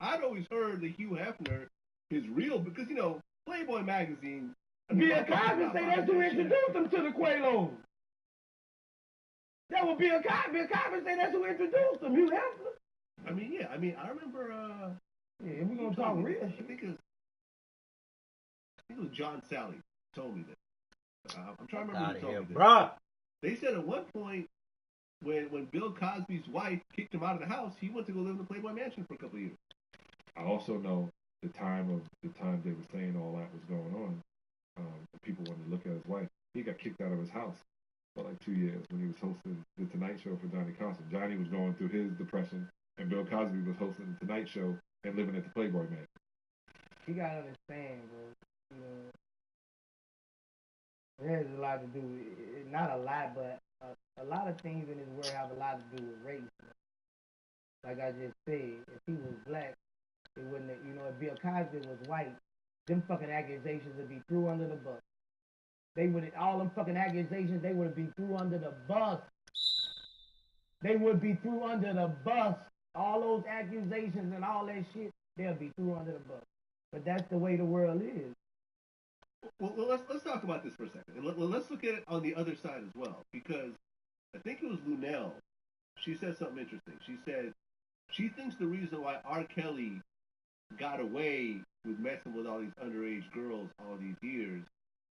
Speaker 2: I'd always heard that Hugh Hefner is real because, Playboy magazine.
Speaker 3: Bill Cosby say that's who introduced him to the Quaaludes. That would be Bill Cosby say that's who introduced him, Hugh Hefner.
Speaker 2: I mean, I remember.
Speaker 3: Yeah, we're going to talk real shit.
Speaker 2: I think it's think it was John Sally told me this. I'm trying to remember
Speaker 13: Outta
Speaker 2: who told
Speaker 13: here,
Speaker 2: me this.
Speaker 13: bruh.
Speaker 2: They said at one point when Bill Cosby's wife kicked him out of the house, he went to go live in the Playboy Mansion for a couple of years.
Speaker 17: I also know the time they were saying all that was going on. People wanted to look at his wife. He got kicked out of his house for like 2 years when he was hosting the Tonight Show for Johnny Carson. Johnny was going through his depression, and Bill Cosby was hosting the Tonight Show and living at the Playboy Mansion.
Speaker 3: You gotta understand, bro. You know, it has a lot to do with, not a lot, but a lot of things in this world have a lot to do with race. Like I just said, if he was black, it wouldn't. You know, if Bill Cosby was white, them fucking accusations would be threw under the bus. They would, all them fucking accusations, they would be threw under the bus. They would be threw under the bus. All those accusations and all that shit, they'll be threw under the bus. But that's the way the world is.
Speaker 2: Well, let's talk about this for a second. And let's look at it on the other side as well, because I think it was Lunel. She said something interesting. She said she thinks the reason why R. Kelly got away with messing with all these underage girls all these years.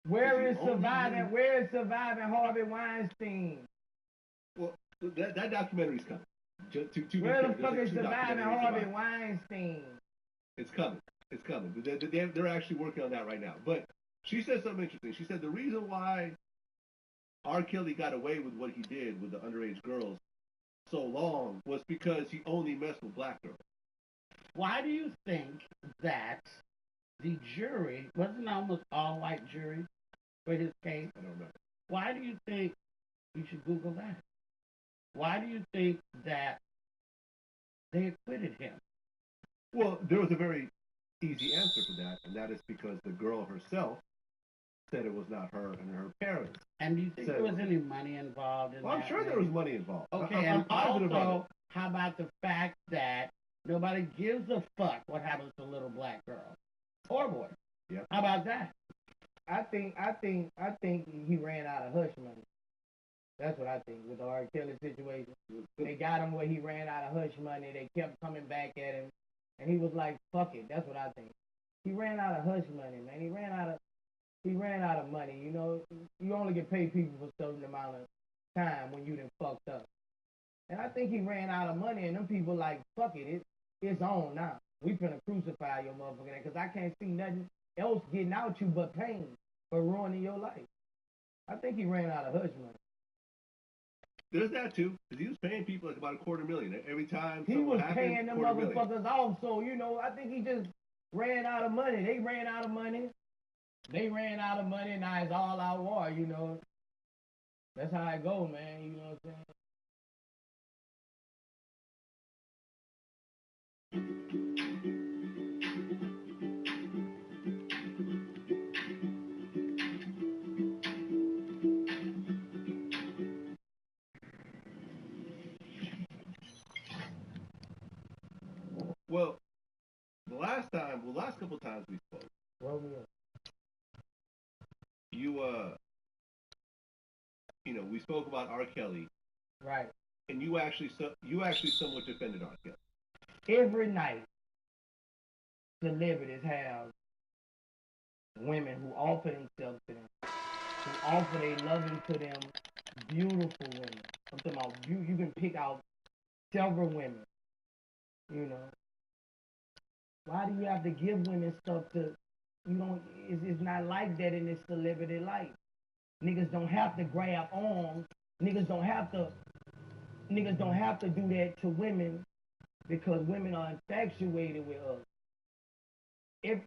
Speaker 3: Where is surviving Harvey Weinstein?
Speaker 2: Well, that documentary's coming.
Speaker 3: Where the fuck is surviving Harvey Weinstein?
Speaker 2: It's coming. It's coming. They're actually working on that right now. But she said something interesting. She said the reason why R. Kelly got away with what he did with the underage girls so long was because he only messed with black girls.
Speaker 18: Why do you think that the jury wasn't almost all white jury for his case?
Speaker 2: I don't know.
Speaker 18: Why do you think, you should Google that, why do you think that they acquitted him?
Speaker 2: Well, there was a very easy answer for that, and that is because the girl herself said it was not her and her parents.
Speaker 18: And do you think there was any money involved in that?
Speaker 2: I'm sure there was money involved.
Speaker 18: Okay, and also, how about the fact that nobody gives a fuck what happens to little black girls or boys?
Speaker 2: Yeah.
Speaker 18: How about that?
Speaker 3: I think he ran out of hush money. That's what I think with the R. Kelly situation. They got him where he ran out of hush money. They kept coming back at him, and he was like, "Fuck it." That's what I think. He ran out of hush money, man. He ran out of money. You know, you only get paid people for a certain amount of time when you done fucked up. And I think he ran out of money, and them people like, "Fuck it, it's on now. We finna crucify your motherfucker because I can't see nothing else getting out you but pain for ruining your life." I think he ran out of hush money.
Speaker 2: There's that too, because he was paying people like about $250,000 every time.
Speaker 3: He was paying them motherfuckers off, so you know, I think he just ran out of money. They ran out of money. Now it's all out war, you know. That's how it go, man. You know what I'm saying?
Speaker 2: Well, last couple times we spoke, we spoke about R. Kelly,
Speaker 3: right?
Speaker 2: And you actually somewhat defended R. Kelly.
Speaker 3: Every night, celebrities have women who offer themselves to them, who offer their loving to them, beautiful women. I'm talking about you can pick out several women, you know. Why do you have to give women stuff to, it's not like that in this celebrity life. Niggas don't have to grab arms. Niggas don't have to do that to women because women are infatuated with us.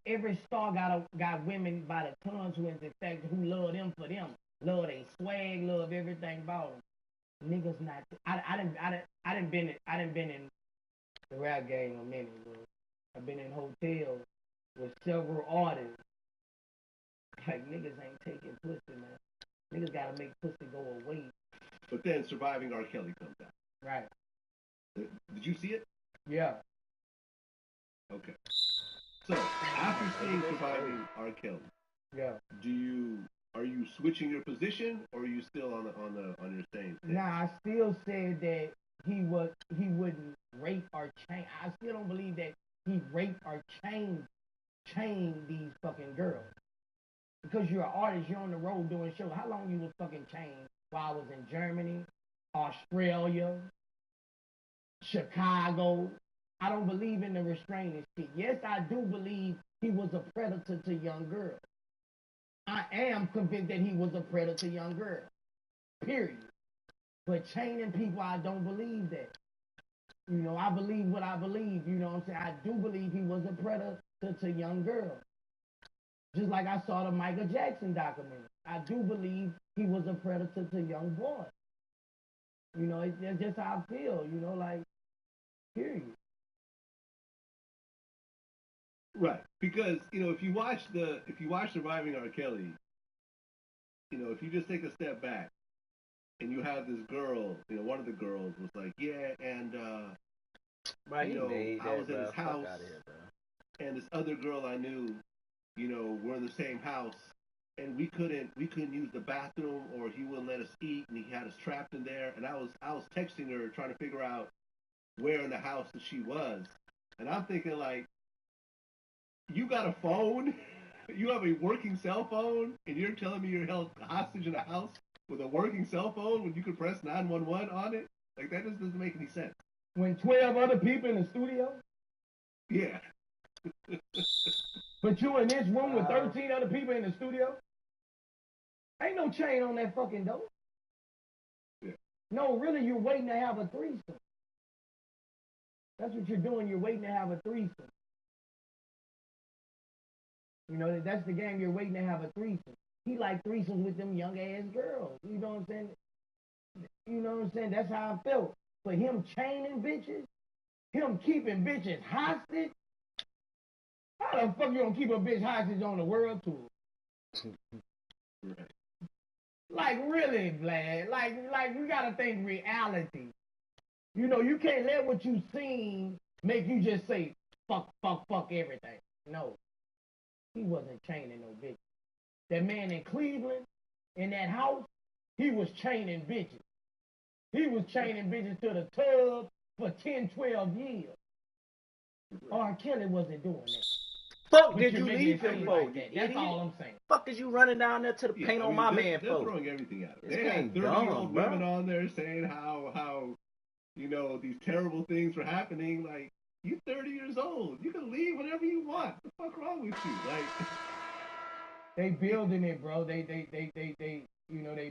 Speaker 3: Every star got women by the tons who love them for them, love they swag, love everything about them. Niggas not. I done been in the rap game a minute, bro. I've been in hotels with several artists. Like, niggas ain't taking pussy, man. Niggas gotta make pussy go away.
Speaker 2: But then Surviving R. Kelly comes out.
Speaker 3: Right.
Speaker 2: Did you see it?
Speaker 3: Yeah.
Speaker 2: Okay. So, after seeing Surviving R. Kelly,
Speaker 3: yeah,
Speaker 2: are you switching your position, or are you still on your same thing?
Speaker 3: Nah, I still said that he wouldn't rape or change. I still don't believe that he raped or chained these fucking girls. because you're an artist, you're on the road doing shows. How long you was fucking chained while I was in Germany, Australia, Chicago? I don't believe in the restraining shit. Yes, I do believe he was a predator to young girls. I am convinced that he was a predator to young girls. Period. But chaining people, I don't believe that. You know, I believe what I believe. You know what I'm saying? I do believe he was a predator to young girls. Just like I saw the Michael Jackson documentary. I do believe he was a predator to young boys. You know, it's just how I feel, you know, like, period.
Speaker 2: Right, because if you watch Surviving R. Kelly, if you just take a step back and you have this girl, one of the girls was like, yeah, and I was at his house, and this other girl I knew, we're in the same house, and we couldn't use the bathroom, or he wouldn't let us eat, and he had us trapped in there, and I was texting her trying to figure out where in the house that she was, and I'm thinking like, you got a phone, you have a working cell phone, and you're telling me you're held hostage in a house with a working cell phone when you could press 911 on it? Like, that just doesn't make any sense.
Speaker 3: When 12 other people in the studio?
Speaker 2: Yeah.
Speaker 3: But you in this room with 13 other people in the studio? Ain't no chain on that fucking door.
Speaker 2: Yeah.
Speaker 3: No, really, you're waiting to have a threesome. That's what you're doing. You're waiting to have a threesome. You know, that's the game. You're waiting to have a threesome. He like threesomes with them young ass girls. You know what I'm saying? You know what I'm saying? That's how I felt. But him chaining bitches, him keeping bitches hostage. How the fuck you gonna keep a bitch hostage on the world tour? Like really, Vlad. Like you gotta think reality. You know, you can't let what you seen make you just say fuck everything. No. He wasn't chaining no bitches. That man in Cleveland, in that house, he was chaining bitches. He was chaining bitches to the tub for 10, 12 years. R. Kelly wasn't doing that.
Speaker 13: Fuck
Speaker 3: But
Speaker 13: did
Speaker 3: you're
Speaker 13: you
Speaker 3: making
Speaker 13: leave
Speaker 3: it
Speaker 13: him
Speaker 3: seem
Speaker 13: for?
Speaker 3: like that. That's all I'm saying.
Speaker 13: Fuck is you running down there to the paint on my man
Speaker 2: they're
Speaker 13: for?
Speaker 2: throwing everything at him.
Speaker 13: This
Speaker 2: They had
Speaker 13: ain't
Speaker 2: 30-year-old
Speaker 13: dumb, bro.
Speaker 2: women on there saying how these terrible things were happening. Like, you 30 years old. You can leave whenever you want. What the fuck wrong with you? Like,
Speaker 3: they building it, bro. They they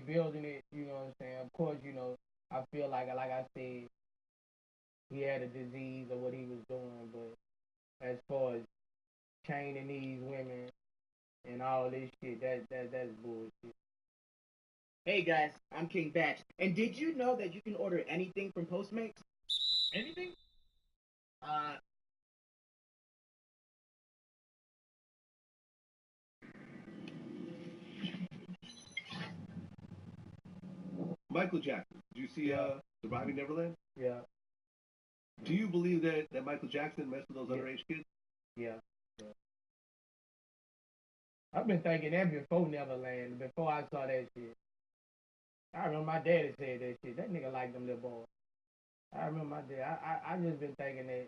Speaker 3: building it, you know what I'm saying? Of course, I feel like I said, he had a disease or what he was doing, but as far as chaining these women and all this shit, that's bullshit.
Speaker 19: Hey guys, I'm King Batch. And did you know that you can order anything from Postmates?
Speaker 12: Anything?
Speaker 2: Michael Jackson. Did you see Surviving Neverland?
Speaker 3: Yeah.
Speaker 2: Do you believe that Michael Jackson messed with those underage kids?
Speaker 3: Yeah. I've been thinking that before Neverland, before I saw that shit. I remember my daddy said that shit. That nigga liked them little boys. I remember my dad. I just been thinking that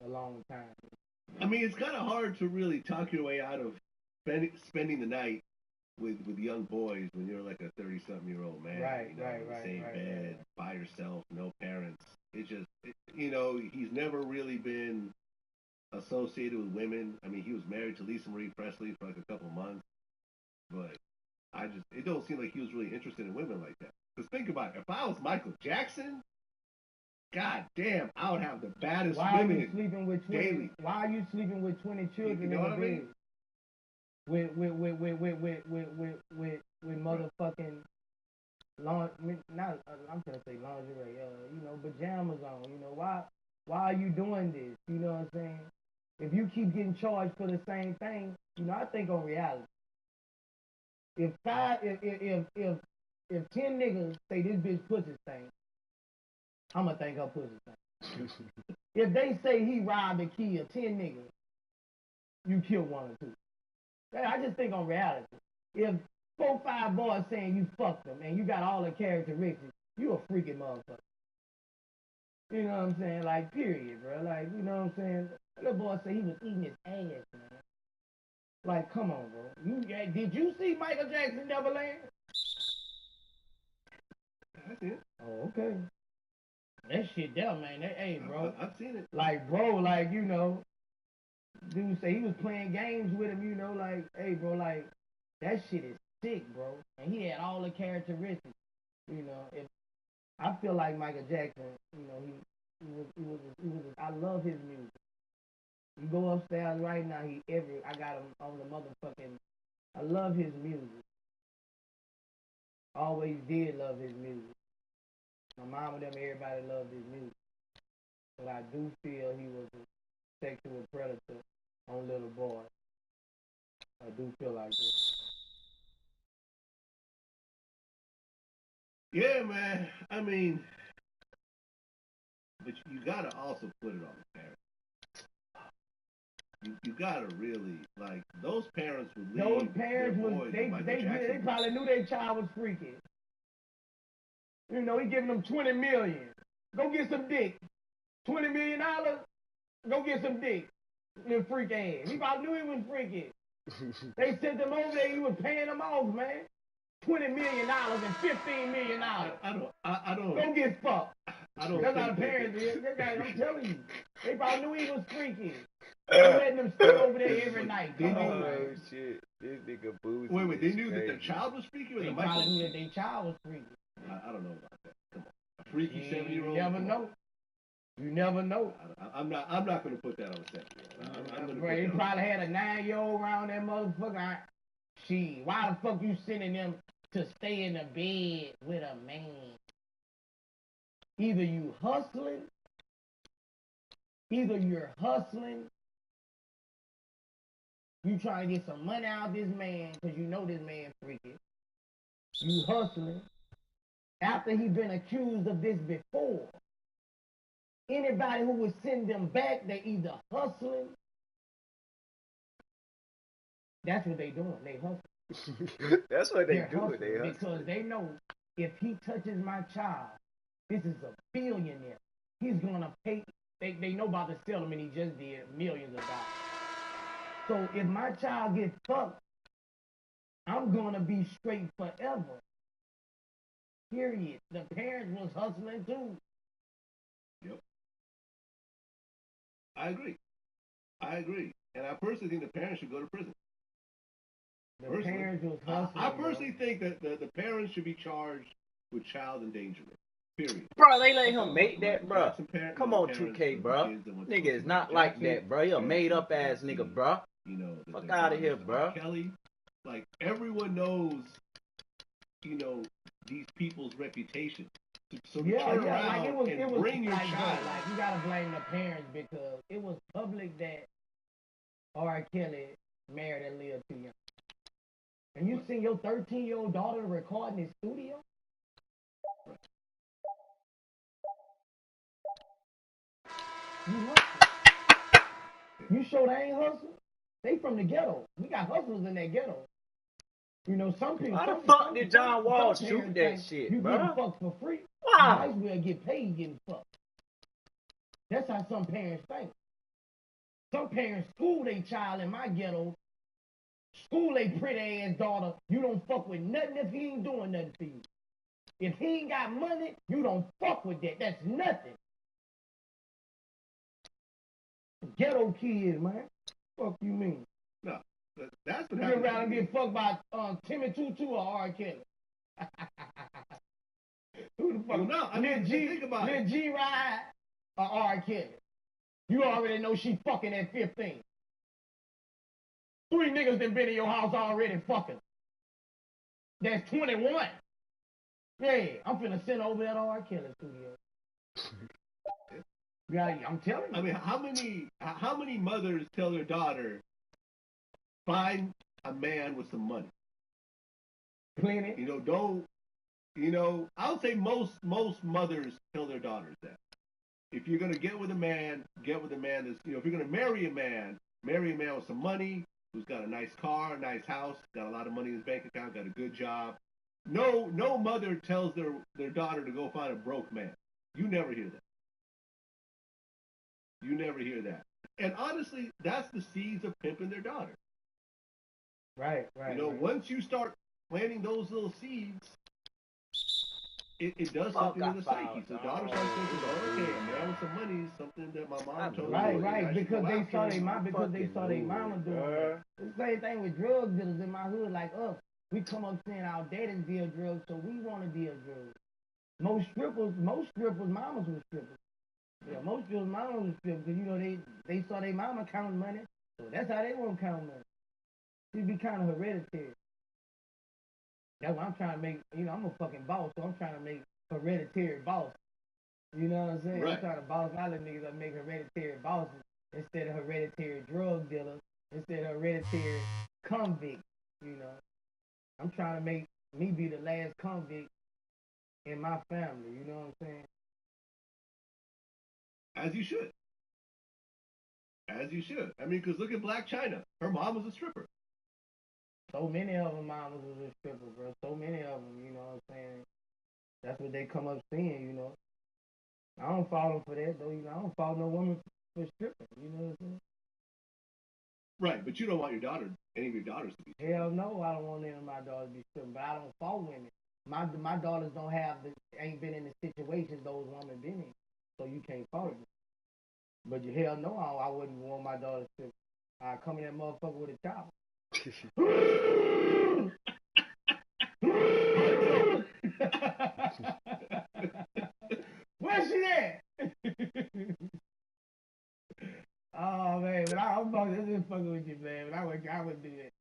Speaker 3: a long time.
Speaker 2: I mean, it's kind of hard to really talk your way out of spending the night with young boys when you're like a 30-something-year-old man.
Speaker 3: Right,
Speaker 2: in the same
Speaker 3: right.
Speaker 2: bed, by yourself, no parents. He's never really been associated with women. I mean, he was married to Lisa Marie Presley for like a couple months, but it don't seem like he was really interested in women like that. Because think about it, if I was Michael Jackson, god damn, I would have the baddest
Speaker 3: Why
Speaker 2: women
Speaker 3: are you sleeping with 20?
Speaker 2: daily.
Speaker 3: Why are you sleeping with 20 children
Speaker 2: You know
Speaker 3: in
Speaker 2: what
Speaker 3: the
Speaker 2: I
Speaker 3: bed?
Speaker 2: mean?
Speaker 3: With motherfucking I'm gonna say lingerie, pajamas on. Why are you doing this? You know what I'm saying? If you keep getting charged for the same thing, I think on reality. If 10 niggas say this bitch pussy stink, I'ma think her pussy stink. If they say he robbed and killed 10 niggas, you kill one or two. I just think on reality. If 4, 5 boys saying you fucked them and you got all the characteristics, you a freaking motherfucker. You know what I'm saying? Like, period, bro. Like, you know what I'm saying? That little boy said he was eating his ass, man. Like, come on, bro. Did you see Michael Jackson Neverland?
Speaker 2: I see it.
Speaker 3: Oh, okay. That shit there, man. Hey, bro.
Speaker 2: I've seen it.
Speaker 3: Like, bro, like, you know, dude say he was playing games with him, you know, like, hey, bro, like, that shit is sick, bro. And he had all the characteristics, you know. I feel like Michael Jackson, you know, he was I love his music. You go upstairs right now, I got him on the motherfucking, I love his music. Always did love his music. My mom and them, everybody loved his music. But I do feel he was a sexual predator on little boys. I do feel like that.
Speaker 2: Yeah, man. I mean, but you gotta also put it on the parents. You gotta really, like, those parents would leave.
Speaker 3: Those parents
Speaker 2: their
Speaker 3: was
Speaker 2: boys
Speaker 3: they
Speaker 2: with Michael
Speaker 3: they
Speaker 2: Jackson.
Speaker 3: probably knew their child was freaky. You know, he giving them $20 million. Go get some dick. $20 million. Go get some dick. Little freak ass. He probably knew he was freaky. They sent them over there. He was paying them off, man. $20 million and $15 million.
Speaker 2: I don't.
Speaker 3: Go get fucked.
Speaker 2: I don't.
Speaker 3: That's how the parents did. I'm telling you. They probably knew he was freaky. They letting them sit over there every night. Come on, man.
Speaker 8: Shit. This nigga boozy.
Speaker 2: Wait, they knew that their child was freaky? Or
Speaker 3: They
Speaker 2: the
Speaker 3: probably
Speaker 2: Michael?
Speaker 3: knew that their child was freaky.
Speaker 2: I don't know about that. Come on. A freaky 7-year-old?
Speaker 3: You never know. You never know.
Speaker 2: I'm not going to put that on a 7-year-old.
Speaker 3: Bro, he probably had a 9-year-old around that motherfucker. Why the fuck you sending them to stay in the bed with a man? Either you're hustling, you trying to get some money out of this man because you know this man freaky. You hustling. After he been accused of this before, anybody who would send them back, they either hustling. That's what they doing. They hustling.
Speaker 8: That's what
Speaker 3: They're
Speaker 8: they do.
Speaker 3: hustling
Speaker 8: They hustle.
Speaker 3: because they know if he touches my child, this is a billionaire. He's gonna pay. They know about the settlement he just did, millions of dollars. So if my child gets fucked, I'm gonna be straight forever. Period. The parents was hustling too.
Speaker 2: Yep. I agree. And I personally think the parents should go to prison.
Speaker 3: The parents was hustling.
Speaker 2: I personally think that the parents should be charged with child endangerment. Period.
Speaker 19: Bro, they let him make that, bro. Come on, 2K, bro. Nigga is not like that, bro. He a made up ass nigga, bro.
Speaker 2: You know,
Speaker 19: fuck out of here, bro.
Speaker 2: Kelly, like, everyone knows, you know, these people's reputation. So to turn around
Speaker 3: like
Speaker 2: and bring your
Speaker 3: like,
Speaker 2: child.
Speaker 3: bro, like, you gotta blame the parents because it was public that R. Kelly married and lived too young. And you seen your 13-year-old daughter recording his studio? You hustle. You sure they ain't hustle? They from the ghetto. We got hustlers in that ghetto. You know, some people.
Speaker 19: Why the fuck did John Wall shoot that shit,
Speaker 3: you
Speaker 19: bro?
Speaker 3: getting fucked for free.
Speaker 19: Why?
Speaker 3: You might as well get paid getting fucked. That's how some parents think. Some parents school their child in my ghetto. School a pretty ass daughter. You don't fuck with nothing if he ain't doing nothing for you. If he ain't got money, you don't fuck with that. That's nothing. Ghetto kids, man. Fuck you mean?
Speaker 2: No, that's what
Speaker 3: You
Speaker 2: happened.
Speaker 3: around and get fucked by Timmy Tutu or R. Kelly. Who the fuck?
Speaker 2: Well, no, I mean, think about it.
Speaker 3: Lil G Ride or R. Kelly. You already know she fucking at 15. 3 niggas done been in your house already fucking. That's 21. Yeah, I'm finna send over that R. Kelly studio. Yeah, I'm telling you.
Speaker 2: I mean, how many mothers tell their daughter, find a man with some money?
Speaker 3: Plenty.
Speaker 2: You know, don't. You know, I would say most mothers tell their daughters that. If you're gonna get with a man that's, you know, if you're gonna marry a man with some money, who's got a nice car, a nice house, got a lot of money in his bank account, got a good job. No mother tells their daughter to go find a broke man. You never hear that. You never hear that. And honestly, that's the seeds of pimping their daughter.
Speaker 3: Right.
Speaker 2: You know, once you start planting those little seeds, it does something to the psyche. So daughters start thinking, oh, okay, a man with some money is something that my mom told me.
Speaker 3: Right, because they saw their mama doing it. The same thing with drug dealers in my hood, like us. We come up saying our daddies deal drugs, so we want to deal drugs. Most strippers, mamas were strippers. Yeah, most strippers, mamas were strippers, because, you know, they saw their mama counting money, so that's how they want to count money. It'd be kind of hereditary. That's what I'm trying to make. You know, I'm a fucking boss, so I'm trying to make hereditary boss. You know what I'm saying?
Speaker 2: Right.
Speaker 3: I'm trying to boss my little niggas up, make hereditary bosses instead of hereditary drug dealers, instead of hereditary convicts. You know, I'm trying to make me be the last convict in my family. You know what I'm saying?
Speaker 2: As you should. As you should. I mean, because look at Black China. Her mom was a stripper.
Speaker 3: So many of them mamas was a stripper, bro. So many of them, you know what I'm saying? That's what they come up seeing, you know. I don't fall for that, though. You know, I don't follow no woman for stripping. You know what I'm saying?
Speaker 2: Right, but you don't want any of your daughters to be.
Speaker 3: Hell no, I don't want any of my daughters to be stripping. But I don't fault women. My daughters ain't been in the situations those women been in, so you can't fault them. But you hell no, I wouldn't want my daughters to. I come in that motherfucker with a chopper. Where's she at? Oh man, but I'm just fucking with you, man. But I would do it.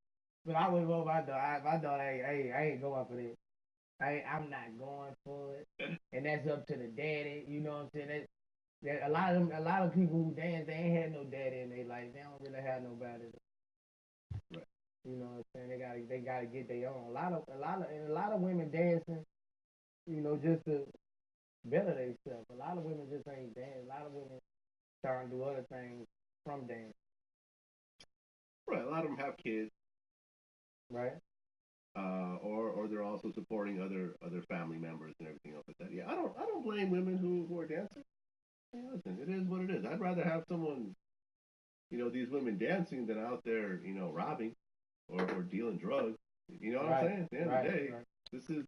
Speaker 3: But I wouldn't want my daughter. My daughter, I ain't going for that. I'm not going for it. And that's up to the daddy. You know what I'm saying? That a lot of people who dance, they ain't had no daddy in their life. They don't really have nobody.
Speaker 2: Right.
Speaker 3: You know what I'm saying? They gotta get their own. A lot of women dancing, you know, just to better themselves. A lot of women just ain't dancing. A lot of women trying to do other things from dance.
Speaker 2: Right. A lot of them have kids.
Speaker 3: Right.
Speaker 2: Or they're also supporting other family members and everything else like that. Yeah, I don't blame women who are dancing. Hey, listen, it is what it is. I'd rather have someone, you know, these women dancing than out there, you know, robbing or dealing drugs. You know what I'm saying? At the end of the day,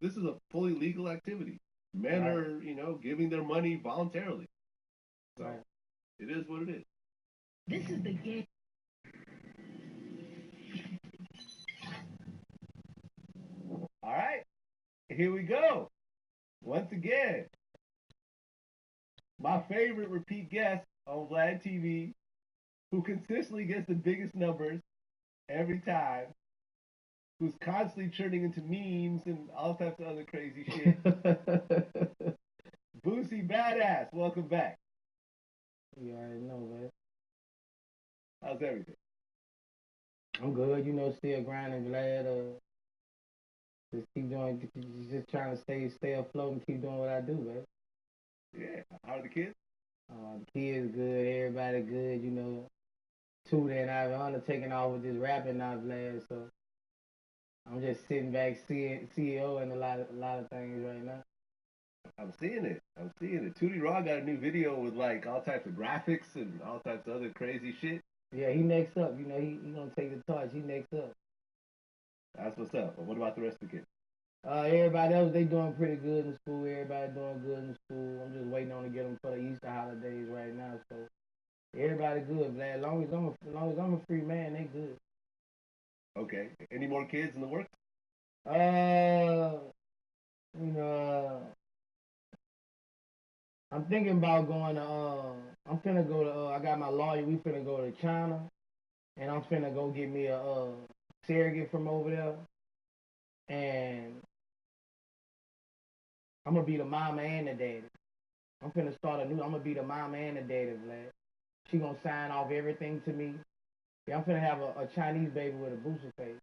Speaker 2: this is a fully legal activity. Men are, you know, giving their money voluntarily. So it is what it is.
Speaker 9: This is the game.
Speaker 2: All right, here we go. Once again, my favorite repeat guest on Vlad TV, who consistently gets the biggest numbers every time, who's constantly turning into memes and all types of other crazy shit. Boosie Badass, welcome back.
Speaker 3: You already know, man.
Speaker 2: How's everything?
Speaker 3: I'm good, you know, still grinding, glad. Just keep doing, just trying to stay afloat and keep doing what I do, man.
Speaker 2: Yeah. How are the kids?
Speaker 3: The kids good, everybody good, you know. Too, then I've undertaken off with this rapping now, Vlad, so I'm just sitting back CEO and a lot of things right now.
Speaker 2: I'm seeing it. Tootie Raw got a new video with like all types of graphics and all types of other crazy shit.
Speaker 3: Yeah, he next up. You know, he gonna take the torch. He next up.
Speaker 2: That's what's up. But what about the rest of the kids?
Speaker 3: Everybody else, they doing pretty good in school. Everybody doing good in school. I'm just waiting on to get them for the Easter holidays right now. So everybody good, man. As long as I'm a free man, they good.
Speaker 2: Okay. Any more kids in the works?
Speaker 3: You know, I'm thinking about going to. I'm finna go to. I got my lawyer. We finna go to China, and I'm finna go get me a surrogate from over there, and I'm gonna be the mama and the daddy. I'm finna start I'm gonna be the mama and the daddy, Vlad. She gonna sign off everything to me. Yeah, I'm finna have a Chinese baby with a booster face.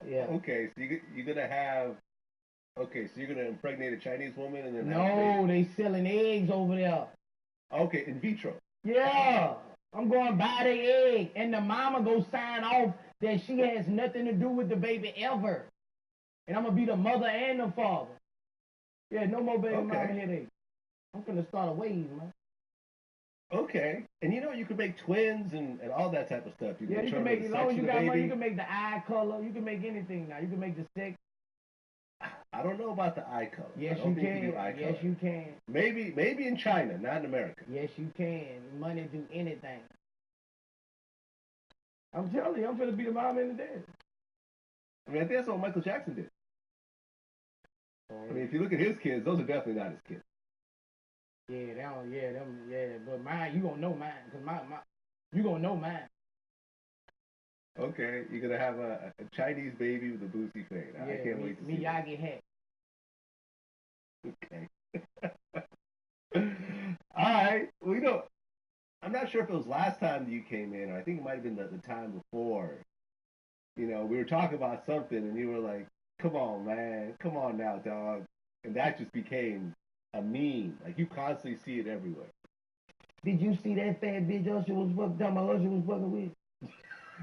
Speaker 3: Yeah.
Speaker 2: Okay, so you're gonna have. Okay, so you're gonna impregnate a Chinese woman and then.
Speaker 3: No, they selling eggs over there.
Speaker 2: Okay, in vitro.
Speaker 3: Yeah, I'm going to buy the egg, and the mama go sign off that she has nothing to do with the baby ever, and I'm gonna be the mother and the father. Yeah, no more baby mama headache. I'm gonna start a wave, man.
Speaker 2: Okay, and you know you can make twins and all that type of stuff. You
Speaker 3: Yeah,
Speaker 2: can
Speaker 3: you can
Speaker 2: determine
Speaker 3: make
Speaker 2: the
Speaker 3: as
Speaker 2: sex
Speaker 3: long as
Speaker 2: of
Speaker 3: you
Speaker 2: the
Speaker 3: got money.
Speaker 2: baby.
Speaker 3: You can make the eye color. You can make anything now. You can make the sex.
Speaker 2: I don't know about the eye color.
Speaker 3: Yes,
Speaker 2: I don't
Speaker 3: you
Speaker 2: think
Speaker 3: can.
Speaker 2: you do eye
Speaker 3: Yes,
Speaker 2: color.
Speaker 3: you can.
Speaker 2: Maybe in China, not in America.
Speaker 3: Yes, you can. Money do anything. I'm telling you, I'm gonna be the mom and the dad.
Speaker 2: I mean, I think that's what Michael Jackson did. I mean, if you look at his kids, those are definitely not his kids.
Speaker 3: Yeah, but mine, you gonna know mine, cause you gonna know mine.
Speaker 2: Okay, you're gonna have a Chinese baby with a Boosie fade. I can't wait to see that.
Speaker 3: Miyagi hat.
Speaker 2: Okay. All right. Well, you know, I'm not sure if it was last time that you came in, or I think it might have been the time before. You know, we were talking about something, and you were like, "Come on, man, come on now, dog," and that just became a meme. Like you constantly see it everywhere.
Speaker 3: Did you see that fat bitch Usher was fucking talking about Usher was fucking with?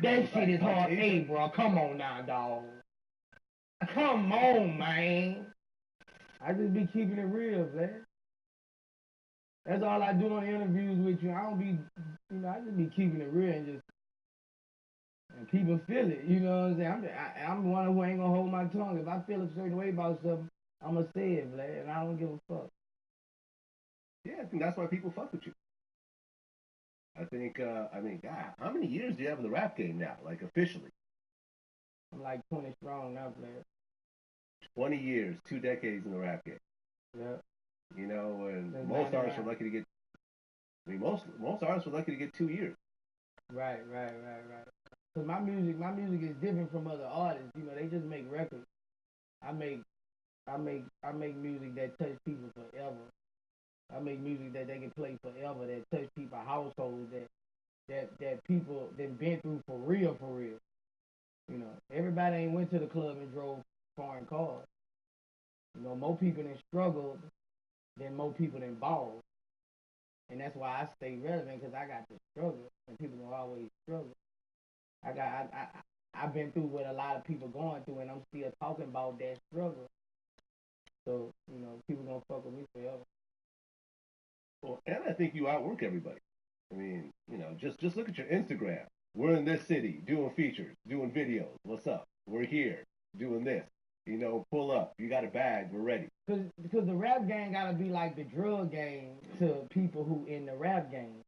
Speaker 3: That shit is hard. Hey, bro, come on now, dog. Come on, man. I just be keeping it real, man. That's all I do on interviews with you. I don't be, I just be keeping it real and people feel it. You know what I'm saying? I'm the one who ain't gonna hold my tongue. If I feel a certain way about something, I'ma say it, man, and I don't give a fuck.
Speaker 2: Yeah, I think that's why people fuck with you. I think, God, how many years do you have in the rap game now, like officially?
Speaker 3: I'm like 20 strong now, man.
Speaker 2: 20 years, 2 decades in the rap game.
Speaker 3: Yeah.
Speaker 2: You know, and
Speaker 3: That's
Speaker 2: most artists are
Speaker 3: 99.
Speaker 2: lucky to get. I mean, most artists are lucky to get 2 years.
Speaker 3: Right. Cause my music is different from other artists. You know, they just make records. I make music that touch people forever. I make music that they can play forever, that touch people households, that people that been through for real. You know, everybody ain't went to the club and drove foreign cars. You know, more people than struggled than more people than balled. And that's why I stay relevant, because I got to struggle, and people will always struggle. I've been through what a lot of people going through, and I'm still talking about that struggle. So, you know, people gonna fuck with me forever.
Speaker 2: Well, and I think you outwork everybody. I mean, you know, just look at your Instagram. We're in this city doing features, doing videos. What's up? We're here doing this. You know, pull up. You got a bag. We're ready.
Speaker 3: Because the rap game gotta be like the drug game to people who in the rap game.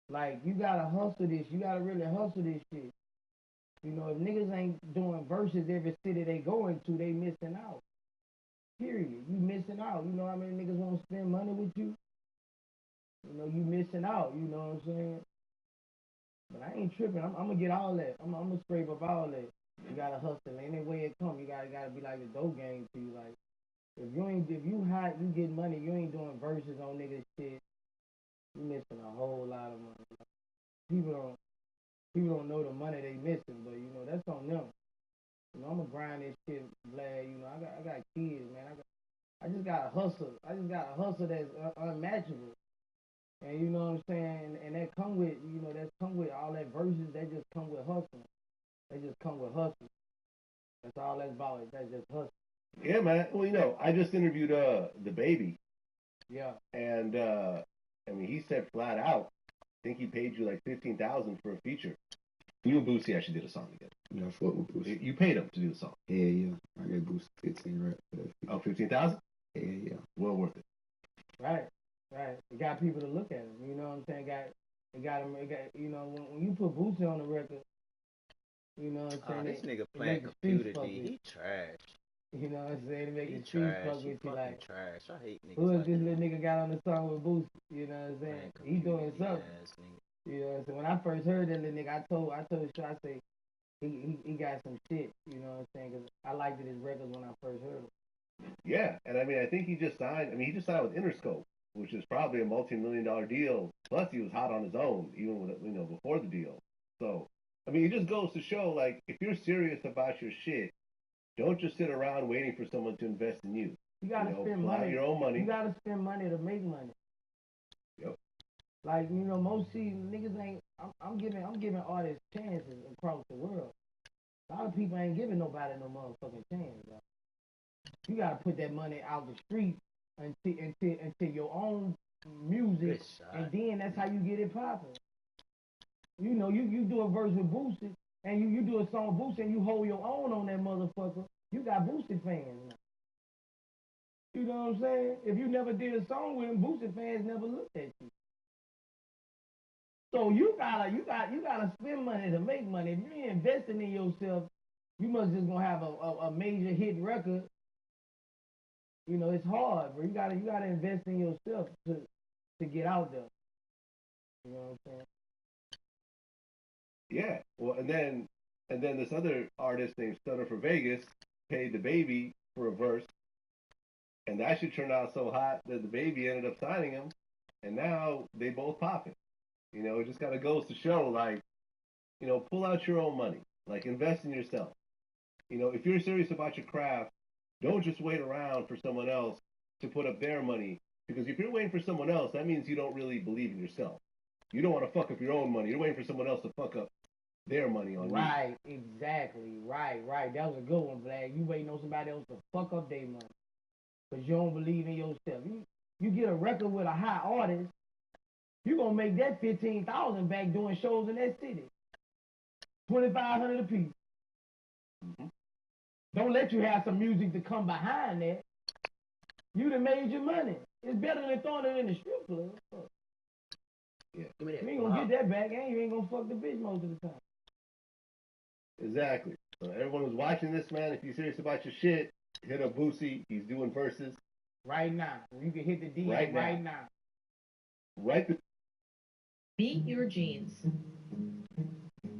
Speaker 3: Like, you gotta hustle this. You gotta really hustle this shit. You know, if niggas ain't doing verses every city they go into, they missing out. Period. You missing out. You know how many niggas want to spend money with you? You know, you missing out. You know what I'm saying? But I ain't tripping. I'm gonna get all that. I'm gonna scrape up all that. You gotta hustle. Any way it come, you gotta be like the dope game to you. Like, if you hot, you get money. You ain't doing verses on niggas shit. You missing a whole lot of money. Like, people don't know the money they missing, but you know that's on them. You know, I'm gonna grind this shit, Vlad. You know, I got kids, man. I just gotta hustle. I just gotta hustle that's unmatchable. And you know what I'm saying? And that come with, you know, that come with all that verses. They just come with hustling. They just come with hustle. That's all that's about. That's just hustle.
Speaker 2: Yeah, man. Well, you know, I just interviewed the baby.
Speaker 3: Yeah.
Speaker 2: And I mean, he said flat out, I think he paid you like $15,000 for a feature. You and Boosie actually did a song together.
Speaker 20: Yeah, I fuck with Boosie.
Speaker 2: You paid him to do the song.
Speaker 20: Yeah. I got Boosie 15 right for that feature.
Speaker 2: Oh, 15,000?
Speaker 20: Yeah.
Speaker 2: Well worth it.
Speaker 3: Right. It got people to look at him. You know what I'm saying? It got him. You know, when you put Boosie on the record, you know what I'm saying?
Speaker 19: This nigga playing computer D, he trash.
Speaker 3: You know what I'm saying? They make the streets
Speaker 19: trash.
Speaker 3: fuck
Speaker 19: He
Speaker 3: with you like.
Speaker 19: trash. I hate niggas.
Speaker 3: Who is
Speaker 19: like
Speaker 3: this
Speaker 19: that.
Speaker 3: little nigga got on the song with Boosie? You know what I'm saying? He doing something. You know what I'm saying? When I first heard that little nigga, I told Shaw, I say he got some shit. You know what I'm saying? Because I liked his records when I first heard him.
Speaker 2: Yeah, and I mean, I think he just signed with Interscope, which is probably a multi-million-dollar deal. Plus, he was hot on his own, even with, before the deal. So, I mean, it just goes to show, like, if you're serious about your shit, don't just sit around waiting for someone to invest in you.
Speaker 3: You gotta spend
Speaker 2: fly
Speaker 3: money.
Speaker 2: Your own money.
Speaker 3: You gotta spend money to make money.
Speaker 2: Yep.
Speaker 3: Like, you know, most niggas ain't. I'm giving artists chances across the world. A lot of people ain't giving nobody no motherfucking chance. Bro. You gotta put that money out the street until your own music, and then that's how you get it popping. You know, you do a verse with Boosie, and you do a song with Boosie, and you hold your own on that motherfucker. You got Boosie fans now. You know what I'm saying? If you never did a song with him, Boosie fans never looked at you. So you gotta spend money to make money. If you ain't investing in yourself, you must just gonna have a major hit record. You know, it's hard, bro. You gotta invest in yourself to get out there. You know what I'm saying?
Speaker 2: Yeah. Well, and then this other artist named Stunner for Vegas paid the Baby for a verse, and that shit turned out so hot that the Baby ended up signing him, and now they both popping. You know, it just kind of goes to show, like, you know, pull out your own money, like invest in yourself. You know, if you're serious about your craft, don't just wait around for someone else to put up their money, because if you're waiting for someone else, that means you don't really believe in yourself. You don't want to fuck up your own money. You're waiting for someone else to fuck up their money on you.
Speaker 3: Right, exactly. Right. That was a good one, Vlad. You waiting on somebody else to fuck up their money because you don't believe in yourself. You get a record with a high artist, you're going to make that $15,000 back doing shows in that city. $2,500 a piece.
Speaker 2: Mm-hmm.
Speaker 3: Don't let you have some music to come behind that. You done made your money. It's better than throwing it in the strip club.
Speaker 2: Yeah.
Speaker 3: You ain't going to get that back, and you ain't going to fuck the bitch most of the time.
Speaker 2: Exactly. So everyone who's watching this, man, if you're serious about your shit, hit up Boosie. He's doing verses.
Speaker 3: Right now. You can hit the DM right now.
Speaker 2: Right.
Speaker 11: Meet your genes.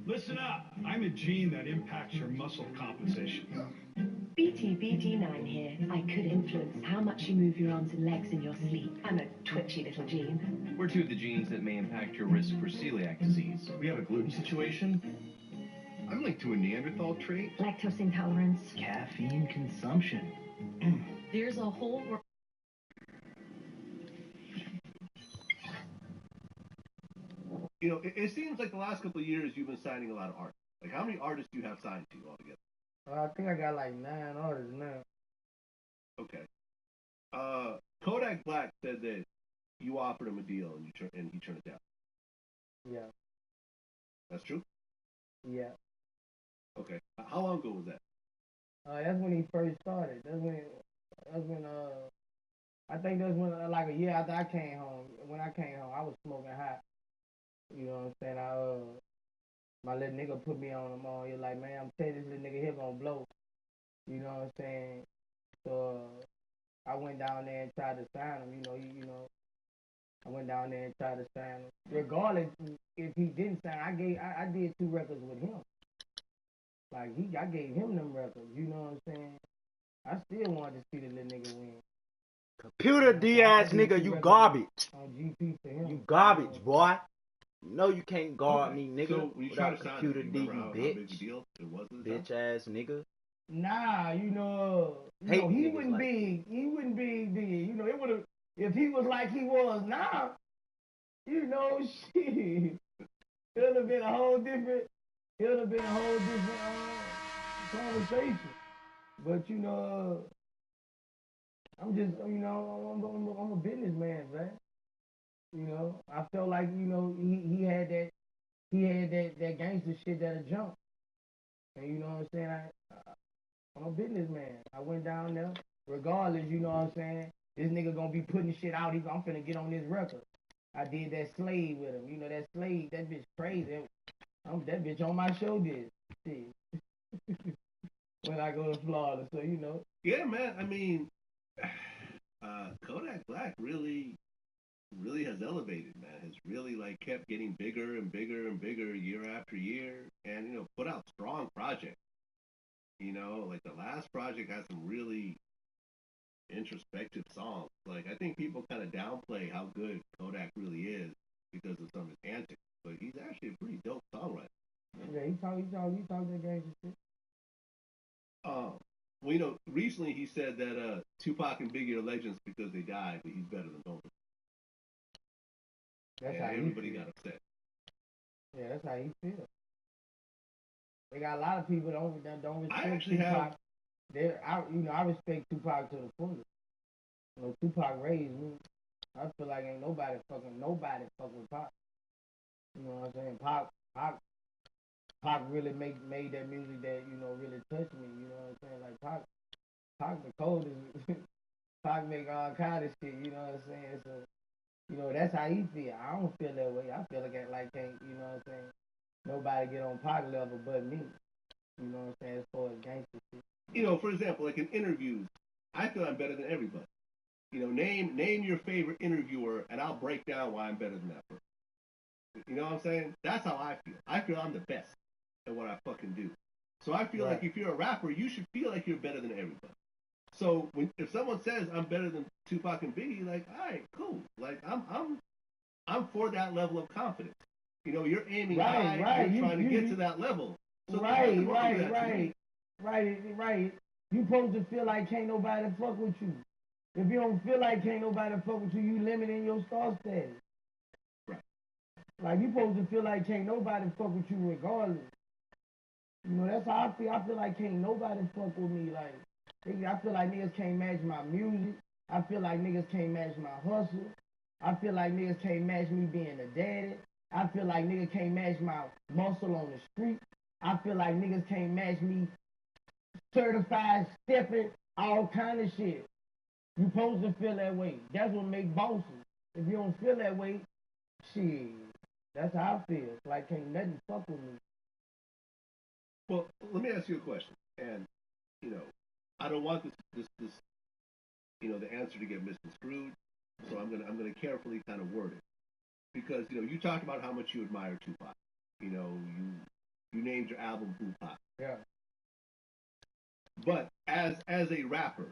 Speaker 16: Listen up. I'm a gene that impacts your muscle composition.
Speaker 21: BT9 here. I could influence how much you move your arms and legs in your sleep. I'm a twitchy little gene.
Speaker 22: We're two of the genes that may impact your risk for celiac disease. We have a gluten situation. I'm linked to a Neanderthal trait.
Speaker 21: Lactose intolerance.
Speaker 22: Caffeine consumption.
Speaker 11: There's a whole world.
Speaker 2: You know, it seems like the last couple of years you've been signing a lot of artists. Like, how many artists do you have signed to altogether?
Speaker 3: I think I got like 9 artists now.
Speaker 2: Okay. Kodak Black said that you offered him a deal and he turned it down.
Speaker 3: Yeah.
Speaker 2: That's true?
Speaker 3: Yeah.
Speaker 2: Okay. How long ago was that?
Speaker 3: That's when he first started. That's when I think that's when, like a year after I came home. When I came home, I was smoking hot. You know what I'm saying? My little nigga put me on him on. You're like, man, I'm telling you, this little nigga here gonna blow. You know what I'm saying? So I went down there and tried to sign him. I went down there and tried to sign him. Regardless, if he didn't sign, I did 2 records with him. Like I gave him them records. You know what I'm saying? I still wanted to see the little nigga win.
Speaker 19: Computer D-ass nigga, you garbage.
Speaker 3: On GP for him.
Speaker 19: You garbage, boy. You know you can't guard me, nigga.
Speaker 2: So when you tried to sign
Speaker 19: Computer
Speaker 2: him,
Speaker 19: D,
Speaker 2: you remember how big a
Speaker 19: bitch.
Speaker 2: deal it was at the
Speaker 19: Bitch ass nigga.
Speaker 3: Nah, he
Speaker 19: Hate
Speaker 3: wouldn't
Speaker 19: niggas
Speaker 3: be. He wouldn't be. It would have if he was like he was now. Shit. It would have been a whole different. Conversation. But I'm just I'm a businessman, man. I felt like he had that gangster shit that'll jump. And you know what I'm saying? I'm a businessman. I went down there, regardless, you know what I'm saying? This nigga gonna be putting shit out. I'm finna get on this record. I did that Slave with him. That Slave, that bitch crazy. That bitch on my show did. Shit. When I go to Florida, so
Speaker 2: Yeah, man. I mean, Kodak Black really has elevated, man. Has really like kept getting bigger and bigger and bigger year after year, and put out strong projects. Like the last project had some really introspective songs. Like I think people kind of downplay how good Kodak really is because of some of his antics, but he's actually a pretty dope songwriter.
Speaker 3: Yeah, he talk that gangster shit.
Speaker 2: Well, recently he said that Tupac and Biggie are legends because they died, but he's better than both of them.
Speaker 3: That's
Speaker 2: and
Speaker 3: how
Speaker 2: everybody
Speaker 3: he feel.
Speaker 2: got upset.
Speaker 3: Yeah, that's how he feels. They got a lot of people don't respect
Speaker 2: I actually
Speaker 3: Tupac. I respect Tupac to the fullest. Tupac raised me. I feel like ain't nobody fuck with Pac. You know what I'm saying? Pac really made that music that, you know, really touched me. You know what I'm saying? Like Pac the coldest. Pac make all kind of shit. You know what I'm saying? So, you know, that's how he feel. I don't feel that way. I feel like can't, you know what I'm saying? Nobody get on Pac level but me. You know what I'm saying? As far as gangster shit.
Speaker 2: You know, for example, like in interviews, I feel I'm better than everybody. You know, name your favorite interviewer, and I'll break down why I'm better than that person. You know what I'm saying? That's how I feel. I feel I'm the best at what I fucking do. So I feel like if you're a rapper, you should feel like you're better than everybody. So if someone says I'm better than Tupac and Biggie, like, all right, cool. Like I'm for that level of confidence. You know, you're aiming high, you're trying to get to that level. So
Speaker 3: right. You supposed to feel like can't nobody fuck with you. If you don't feel like can't nobody fuck with you, you limiting your star status.
Speaker 2: Right.
Speaker 3: Like you supposed to feel like can't nobody fuck with you regardless. You know, that's how I feel. I feel like can't nobody fuck with me. Like I feel like niggas can't match my music. I feel like niggas can't match my hustle. I feel like niggas can't match me being a daddy. I feel like niggas can't match my muscle on the street. I feel like niggas can't match me certified stepping, all kind of shit. You supposed to feel that way. That's what make bosses. If you don't feel that way, shit, that's how I feel. Like can't nothing fuck with me.
Speaker 2: Well, let me ask you a question. And, you know, I don't want this you know, the answer to get misconstrued. So I'm gonna carefully kind of word it. Because, you know, you talked about how much you admire Tupac. You know, you named your album Tupac.
Speaker 3: Yeah.
Speaker 2: But as a rapper,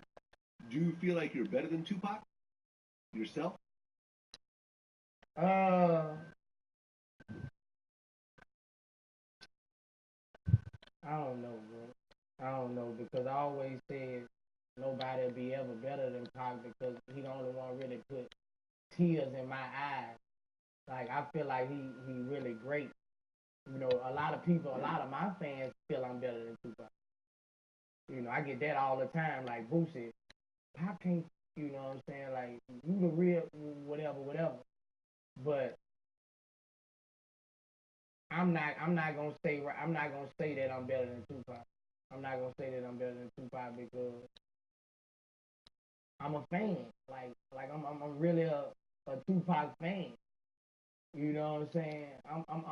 Speaker 2: do you feel like you're better than Tupac yourself?
Speaker 3: I don't know, bro. I don't know because I always said nobody will be ever better than Pac because he the only one really put tears in my eyes. Like I feel like he really great. You know, a lot of my fans feel I'm better than Tupac. You know, I get that all the time. Like Boosie, Pac can't. You know what I'm saying? Like you the real whatever. But I'm not gonna say that I'm better than Tupac. I'm not gonna say that I'm better than Tupac because I'm a fan. Like I'm really a Tupac fan. You know what I'm saying? I'm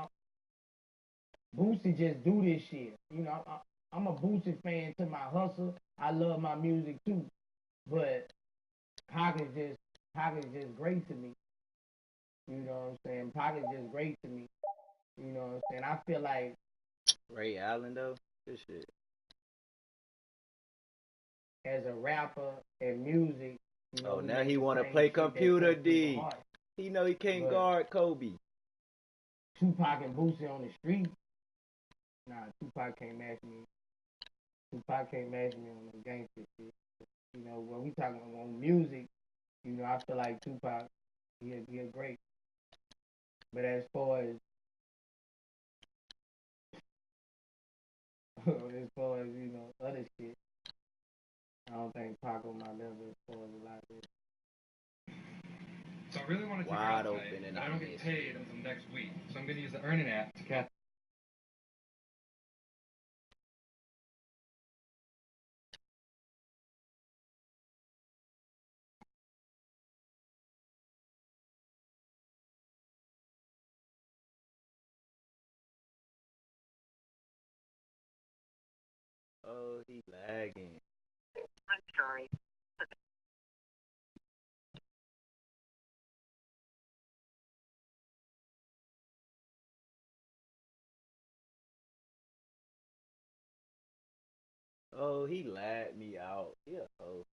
Speaker 3: Boosie just do this shit. You know, I'm a Boosie fan to my hustle. I love my music too, but Pac is just great to me. You know what I'm saying? Pac is just great to me. You know what I'm saying? I feel like
Speaker 19: Ray Allen though, this shit.
Speaker 3: As a rapper and music, you know,
Speaker 19: now he want to play computer D. He know he can't guard Kobe.
Speaker 3: Tupac and Boosie on the street. Nah, Tupac can't match me. Tupac can't match me on the gangster shit. You know, when we talking on music, you know, I feel like Tupac, he great. But as far as you know, other shit, I don't think Pac on my level as far as a lot of it.
Speaker 4: So I really want to take
Speaker 19: wide
Speaker 4: out
Speaker 19: open
Speaker 4: tonight,
Speaker 19: and
Speaker 4: but I don't get paid until next week. So I'm going to use the Earnin app to catch.
Speaker 19: Oh, he lagging.
Speaker 21: I'm sorry.
Speaker 19: Oh, he lagged me out. Yeah. Oh.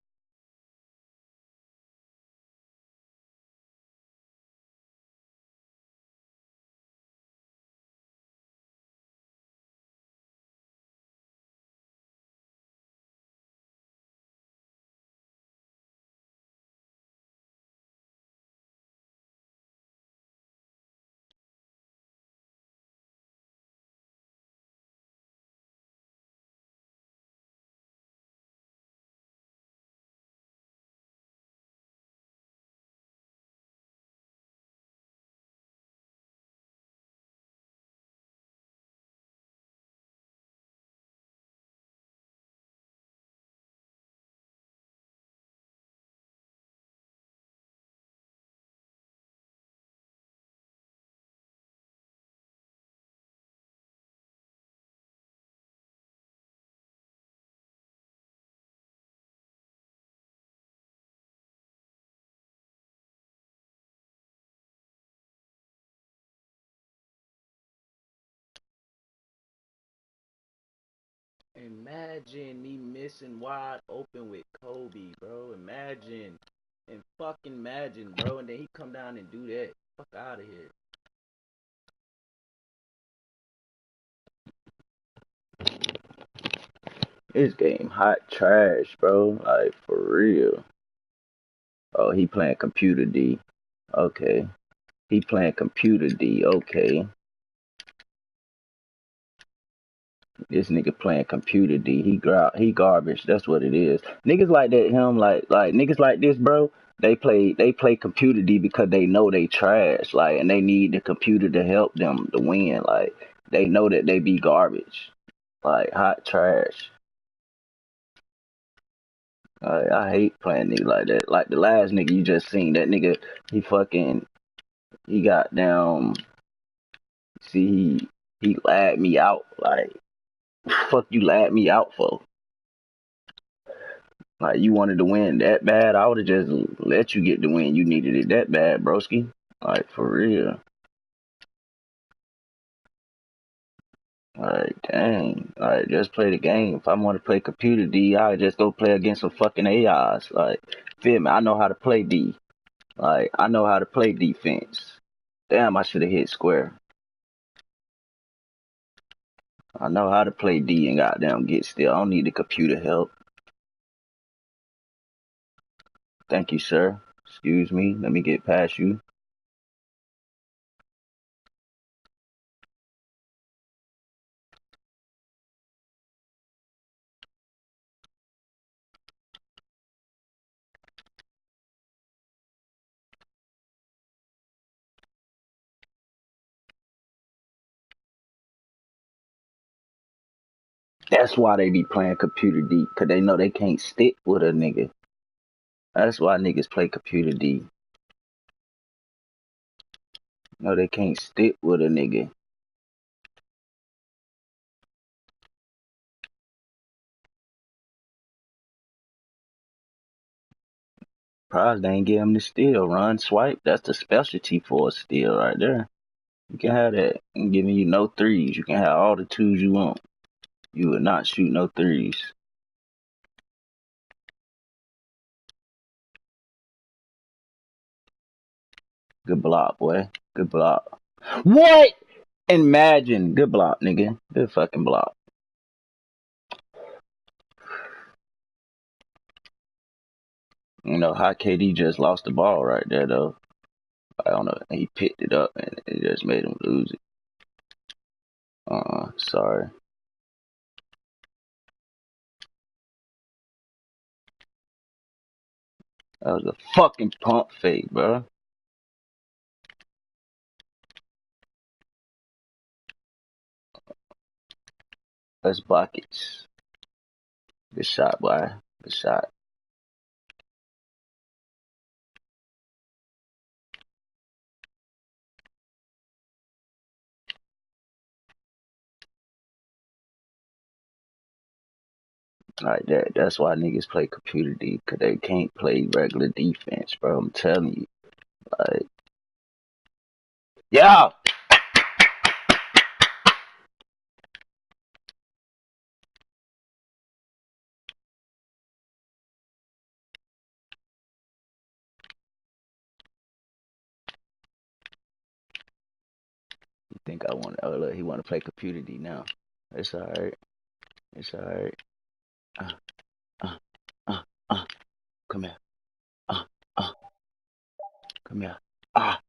Speaker 19: Imagine me missing wide open with Kobe, bro. Imagine. And fucking imagine, bro. And then he come down and do that. Fuck out of here. This game hot trash, bro. Like, for real. Oh, he playing computer D. Okay. He playing computer D. Okay. This nigga playing computer D. He garbage. That's what it is. Niggas like that, like niggas like this, bro. They play computer D because they know they trash, like, and they need the computer to help them to win. Like, they know that they be garbage, like hot trash. I hate playing niggas like that. Like the last nigga you just seen, that nigga, he got down. See, he lagged me out. Like, fuck you lagged me out for? Like, you wanted to win that bad, I would have just let you get the win. You needed it that bad, broski. Like, for real. Like, dang. Like, just play the game. If I want to play computer D, I just go play against some fucking AIs. Like, feel me? I know how to play D. Like, I know how to play defense. Damn, I should have hit square. I know how to play D and goddamn get still. I don't need the computer help. Thank you, sir. Excuse me. Let me get past you. That's why they be playing computer D, because they know they can't stick with a nigga. That's why niggas play computer D. No, they can't stick with a nigga. Probably they ain't give him the steal. Run, swipe. That's the specialty for a steal right there. You can have that. I'm giving you no threes. You can have all the twos you want. You will not shoot no threes. Good block, boy. Good block. What? Imagine. Good block, nigga. Good fucking block. You know, how KD just lost the ball right there, though. I don't know. He picked it up and it just made him lose it. Sorry. That was a fucking pump fake, bro. That's buckets. Good shot, boy. Good shot. Like that. That's why niggas play computer D, because they can't play regular defense, bro. I'm telling you. Like, yeah! You think I want to, oh, look, he want to play computer D now. It's alright. It's alright. Come here. Come here. That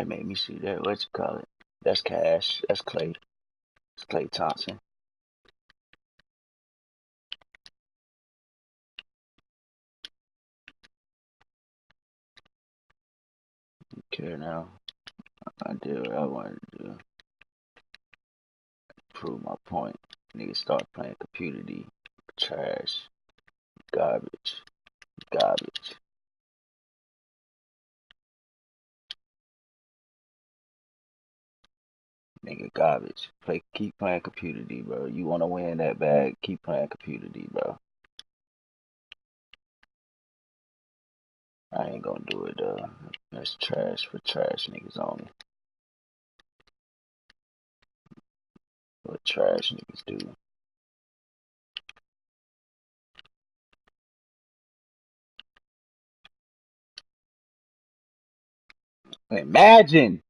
Speaker 19: made me see that. What you call it? That's Cash. That's Clay. It's Clay Thompson. Okay, now. I did what I wanted to do. Prove my point. Niggas start playing computer D. Trash. Garbage. Garbage. Nigga, garbage. Keep playing computer D, bro. You wanna win that bag? Keep playing computer D, bro. I ain't gonna do it though. That's trash for trash niggas only. What trash niggas do. Imagine.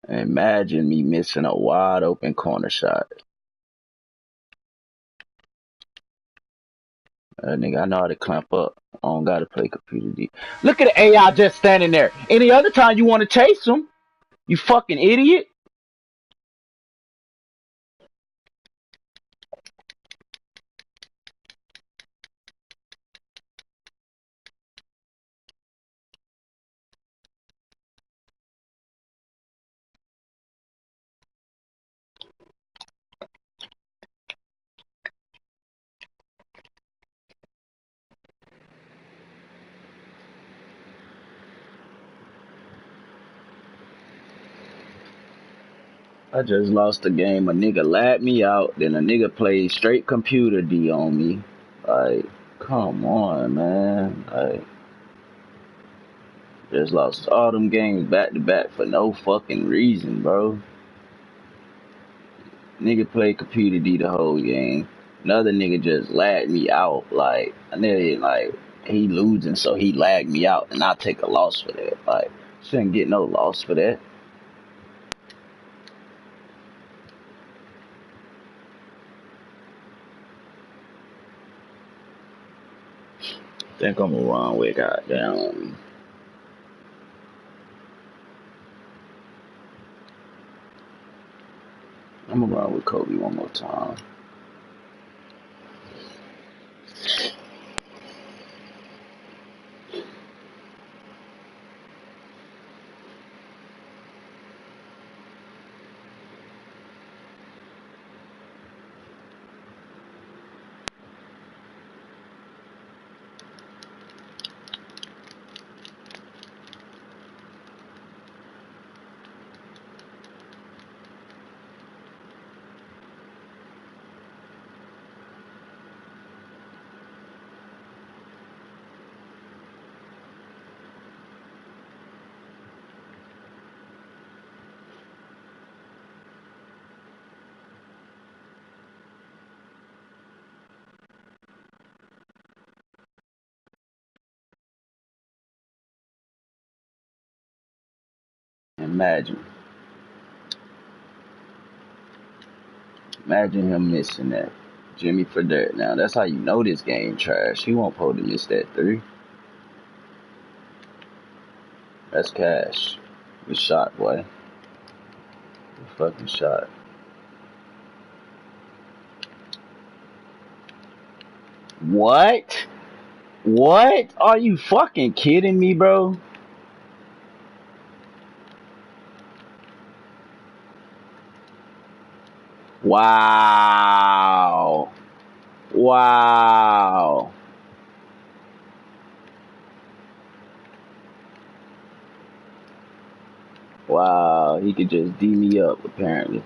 Speaker 19: Imagine me missing a wide open corner shot. Nigga, I know how to clamp up. I don't gotta play computer D. Look at the AI just standing there. Any other time you want to chase him, you fucking idiot. I just lost a game. A nigga lapped me out. Then a nigga played straight computer D on me. Like, come on, man. Like, just lost all them games back to back for no fucking reason, bro. Nigga played computer D the whole game. Another nigga just lagged me out. Like, I nigga, like, he losing, so he lagged me out, and I take a loss for that. Like, shouldn't get no loss for that. Think I'm gonna run with goddamn. I'm gonna run with Kobe one more time. Imagine him missing that. Jimmy Fredette. Now that's how you know this game trash. He won't supposed to miss that three. That's cash. Good shot, boy. Good fucking shot. What? What? Are you fucking kidding me, bro? Wow. Wow. Wow. He could just D me up, apparently.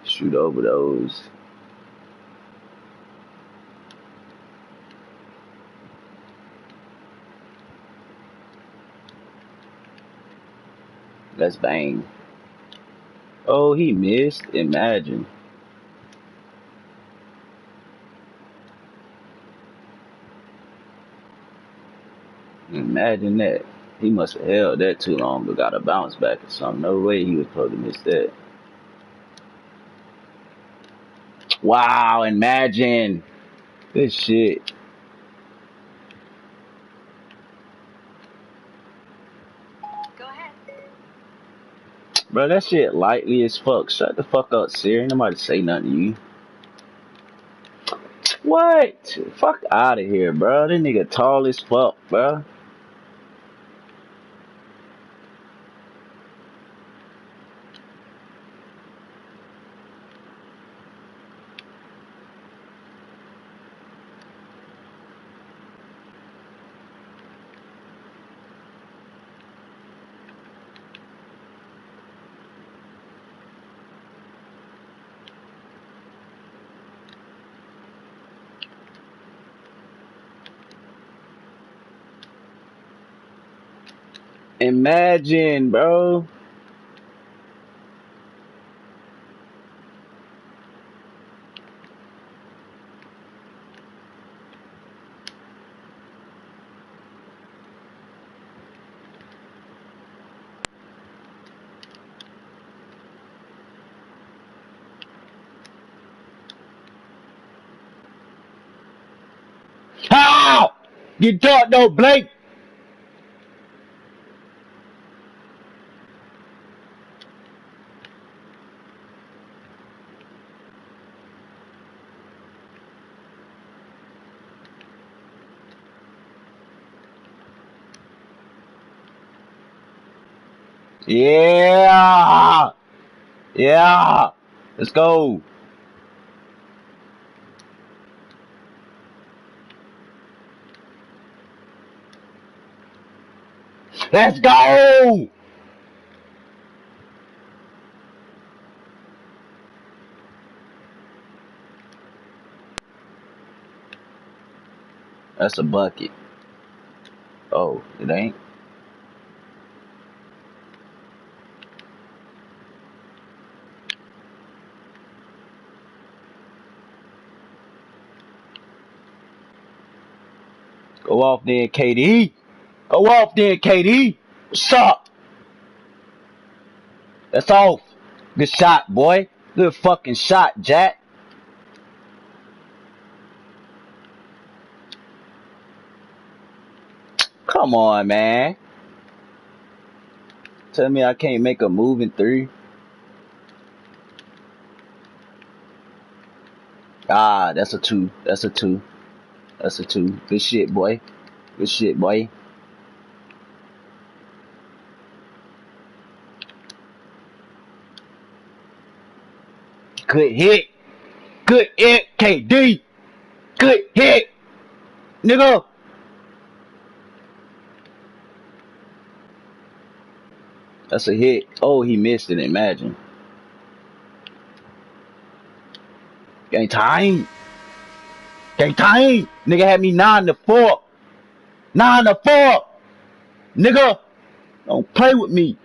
Speaker 19: Shoot over those. Let's bang. Oh, he missed. Imagine. Imagine that. He must have held that too long, but got a bounce back or something. No way he was supposed to miss that. Wow, imagine. Good shit. Bro, that shit lightly as fuck. Shut the fuck up, Siri. Ain't nobody say nothing to you. What? Fuck out of here, bro. This nigga tall as fuck, bro. Imagine, bro. How? You don't know Blake? Yeah. Yeah. Let's go. Let's go. That's a bucket. Oh, it ain't. Go off then, KD. Go off then, KD. What's up? That's off. Good shot, boy. Good fucking shot, Jack. Come on, man. Tell me I can't make a move in 3. Ah, that's a 2. That's a 2. That's a 2. Good shit, boy. Good shit, boy. Good hit. Good hit, KD. Good hit. Nigga. That's a hit. Oh, he missed it. Imagine. Game time. Game time. Nigga had me 9-4. 9-4. Nigga. Don't play with me.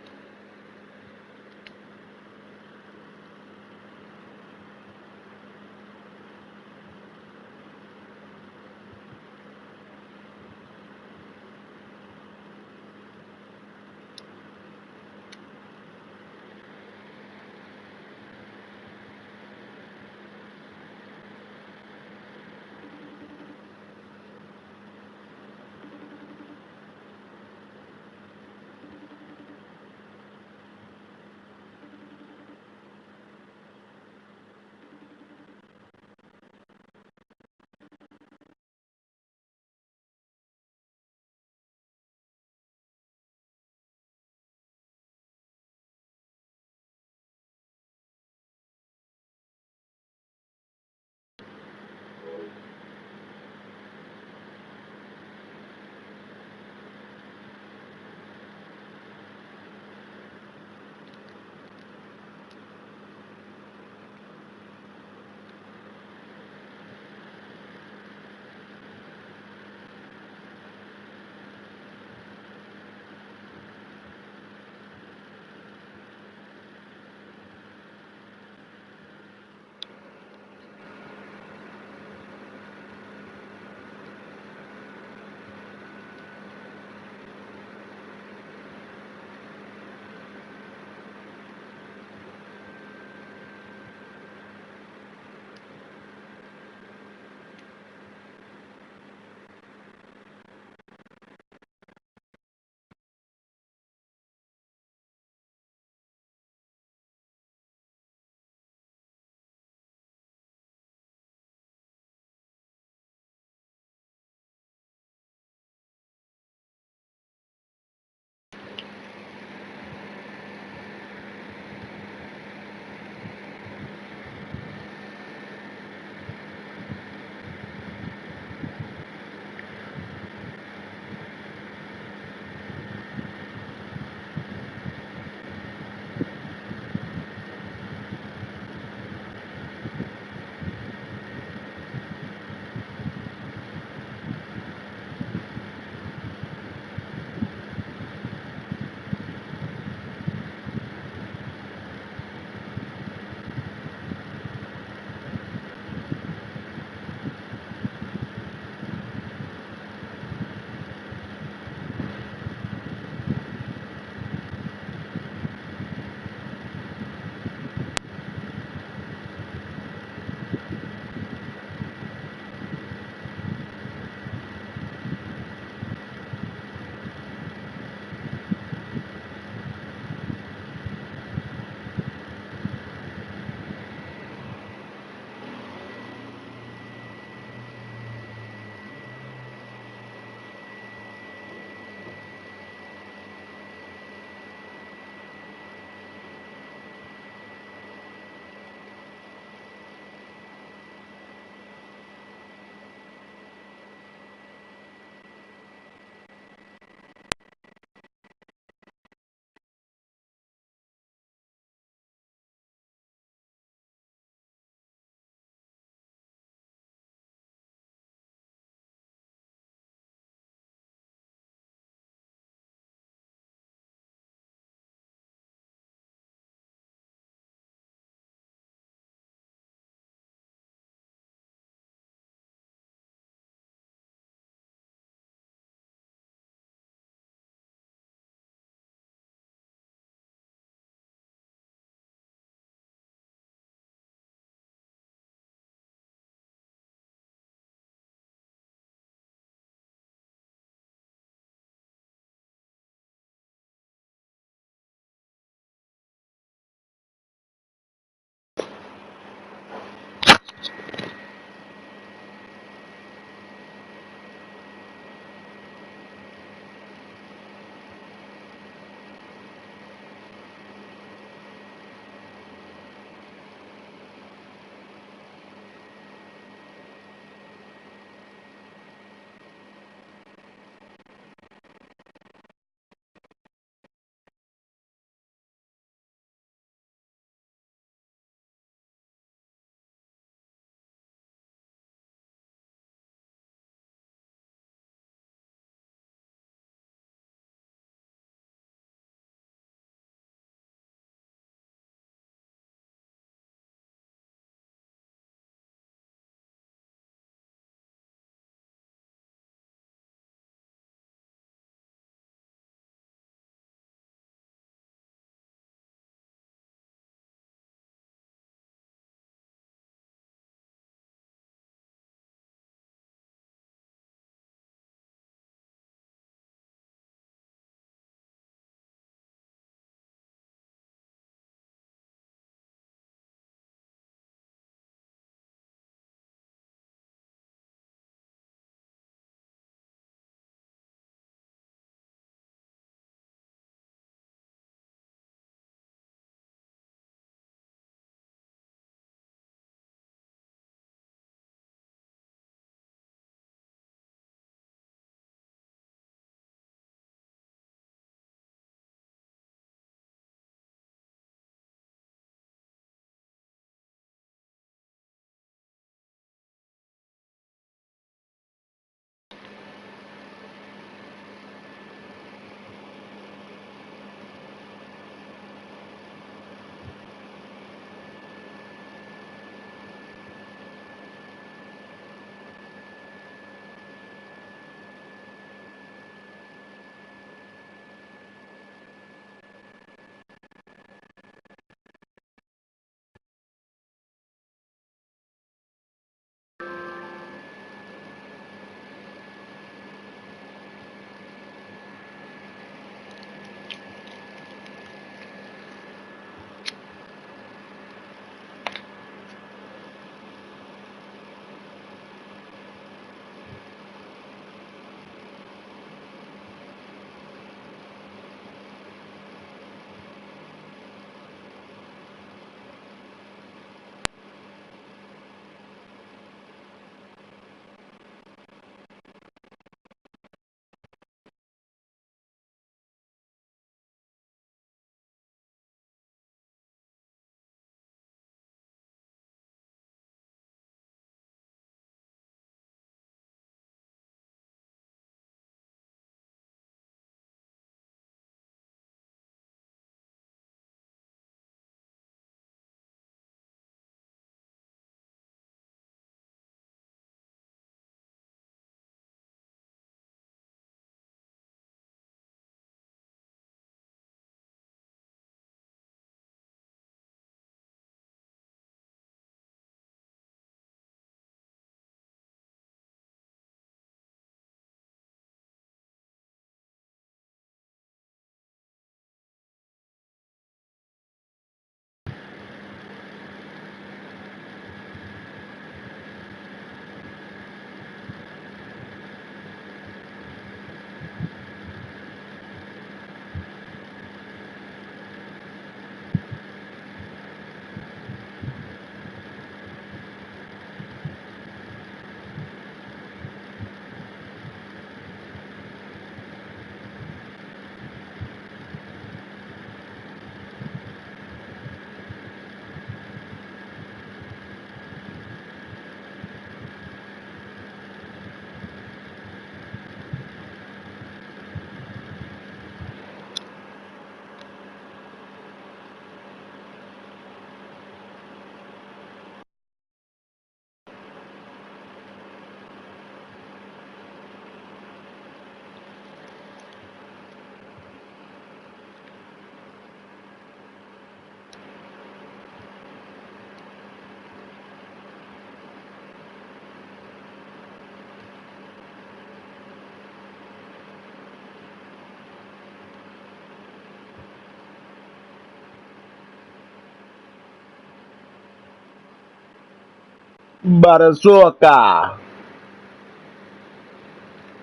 Speaker 19: Barasoka.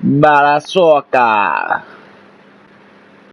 Speaker 19: Barasoka.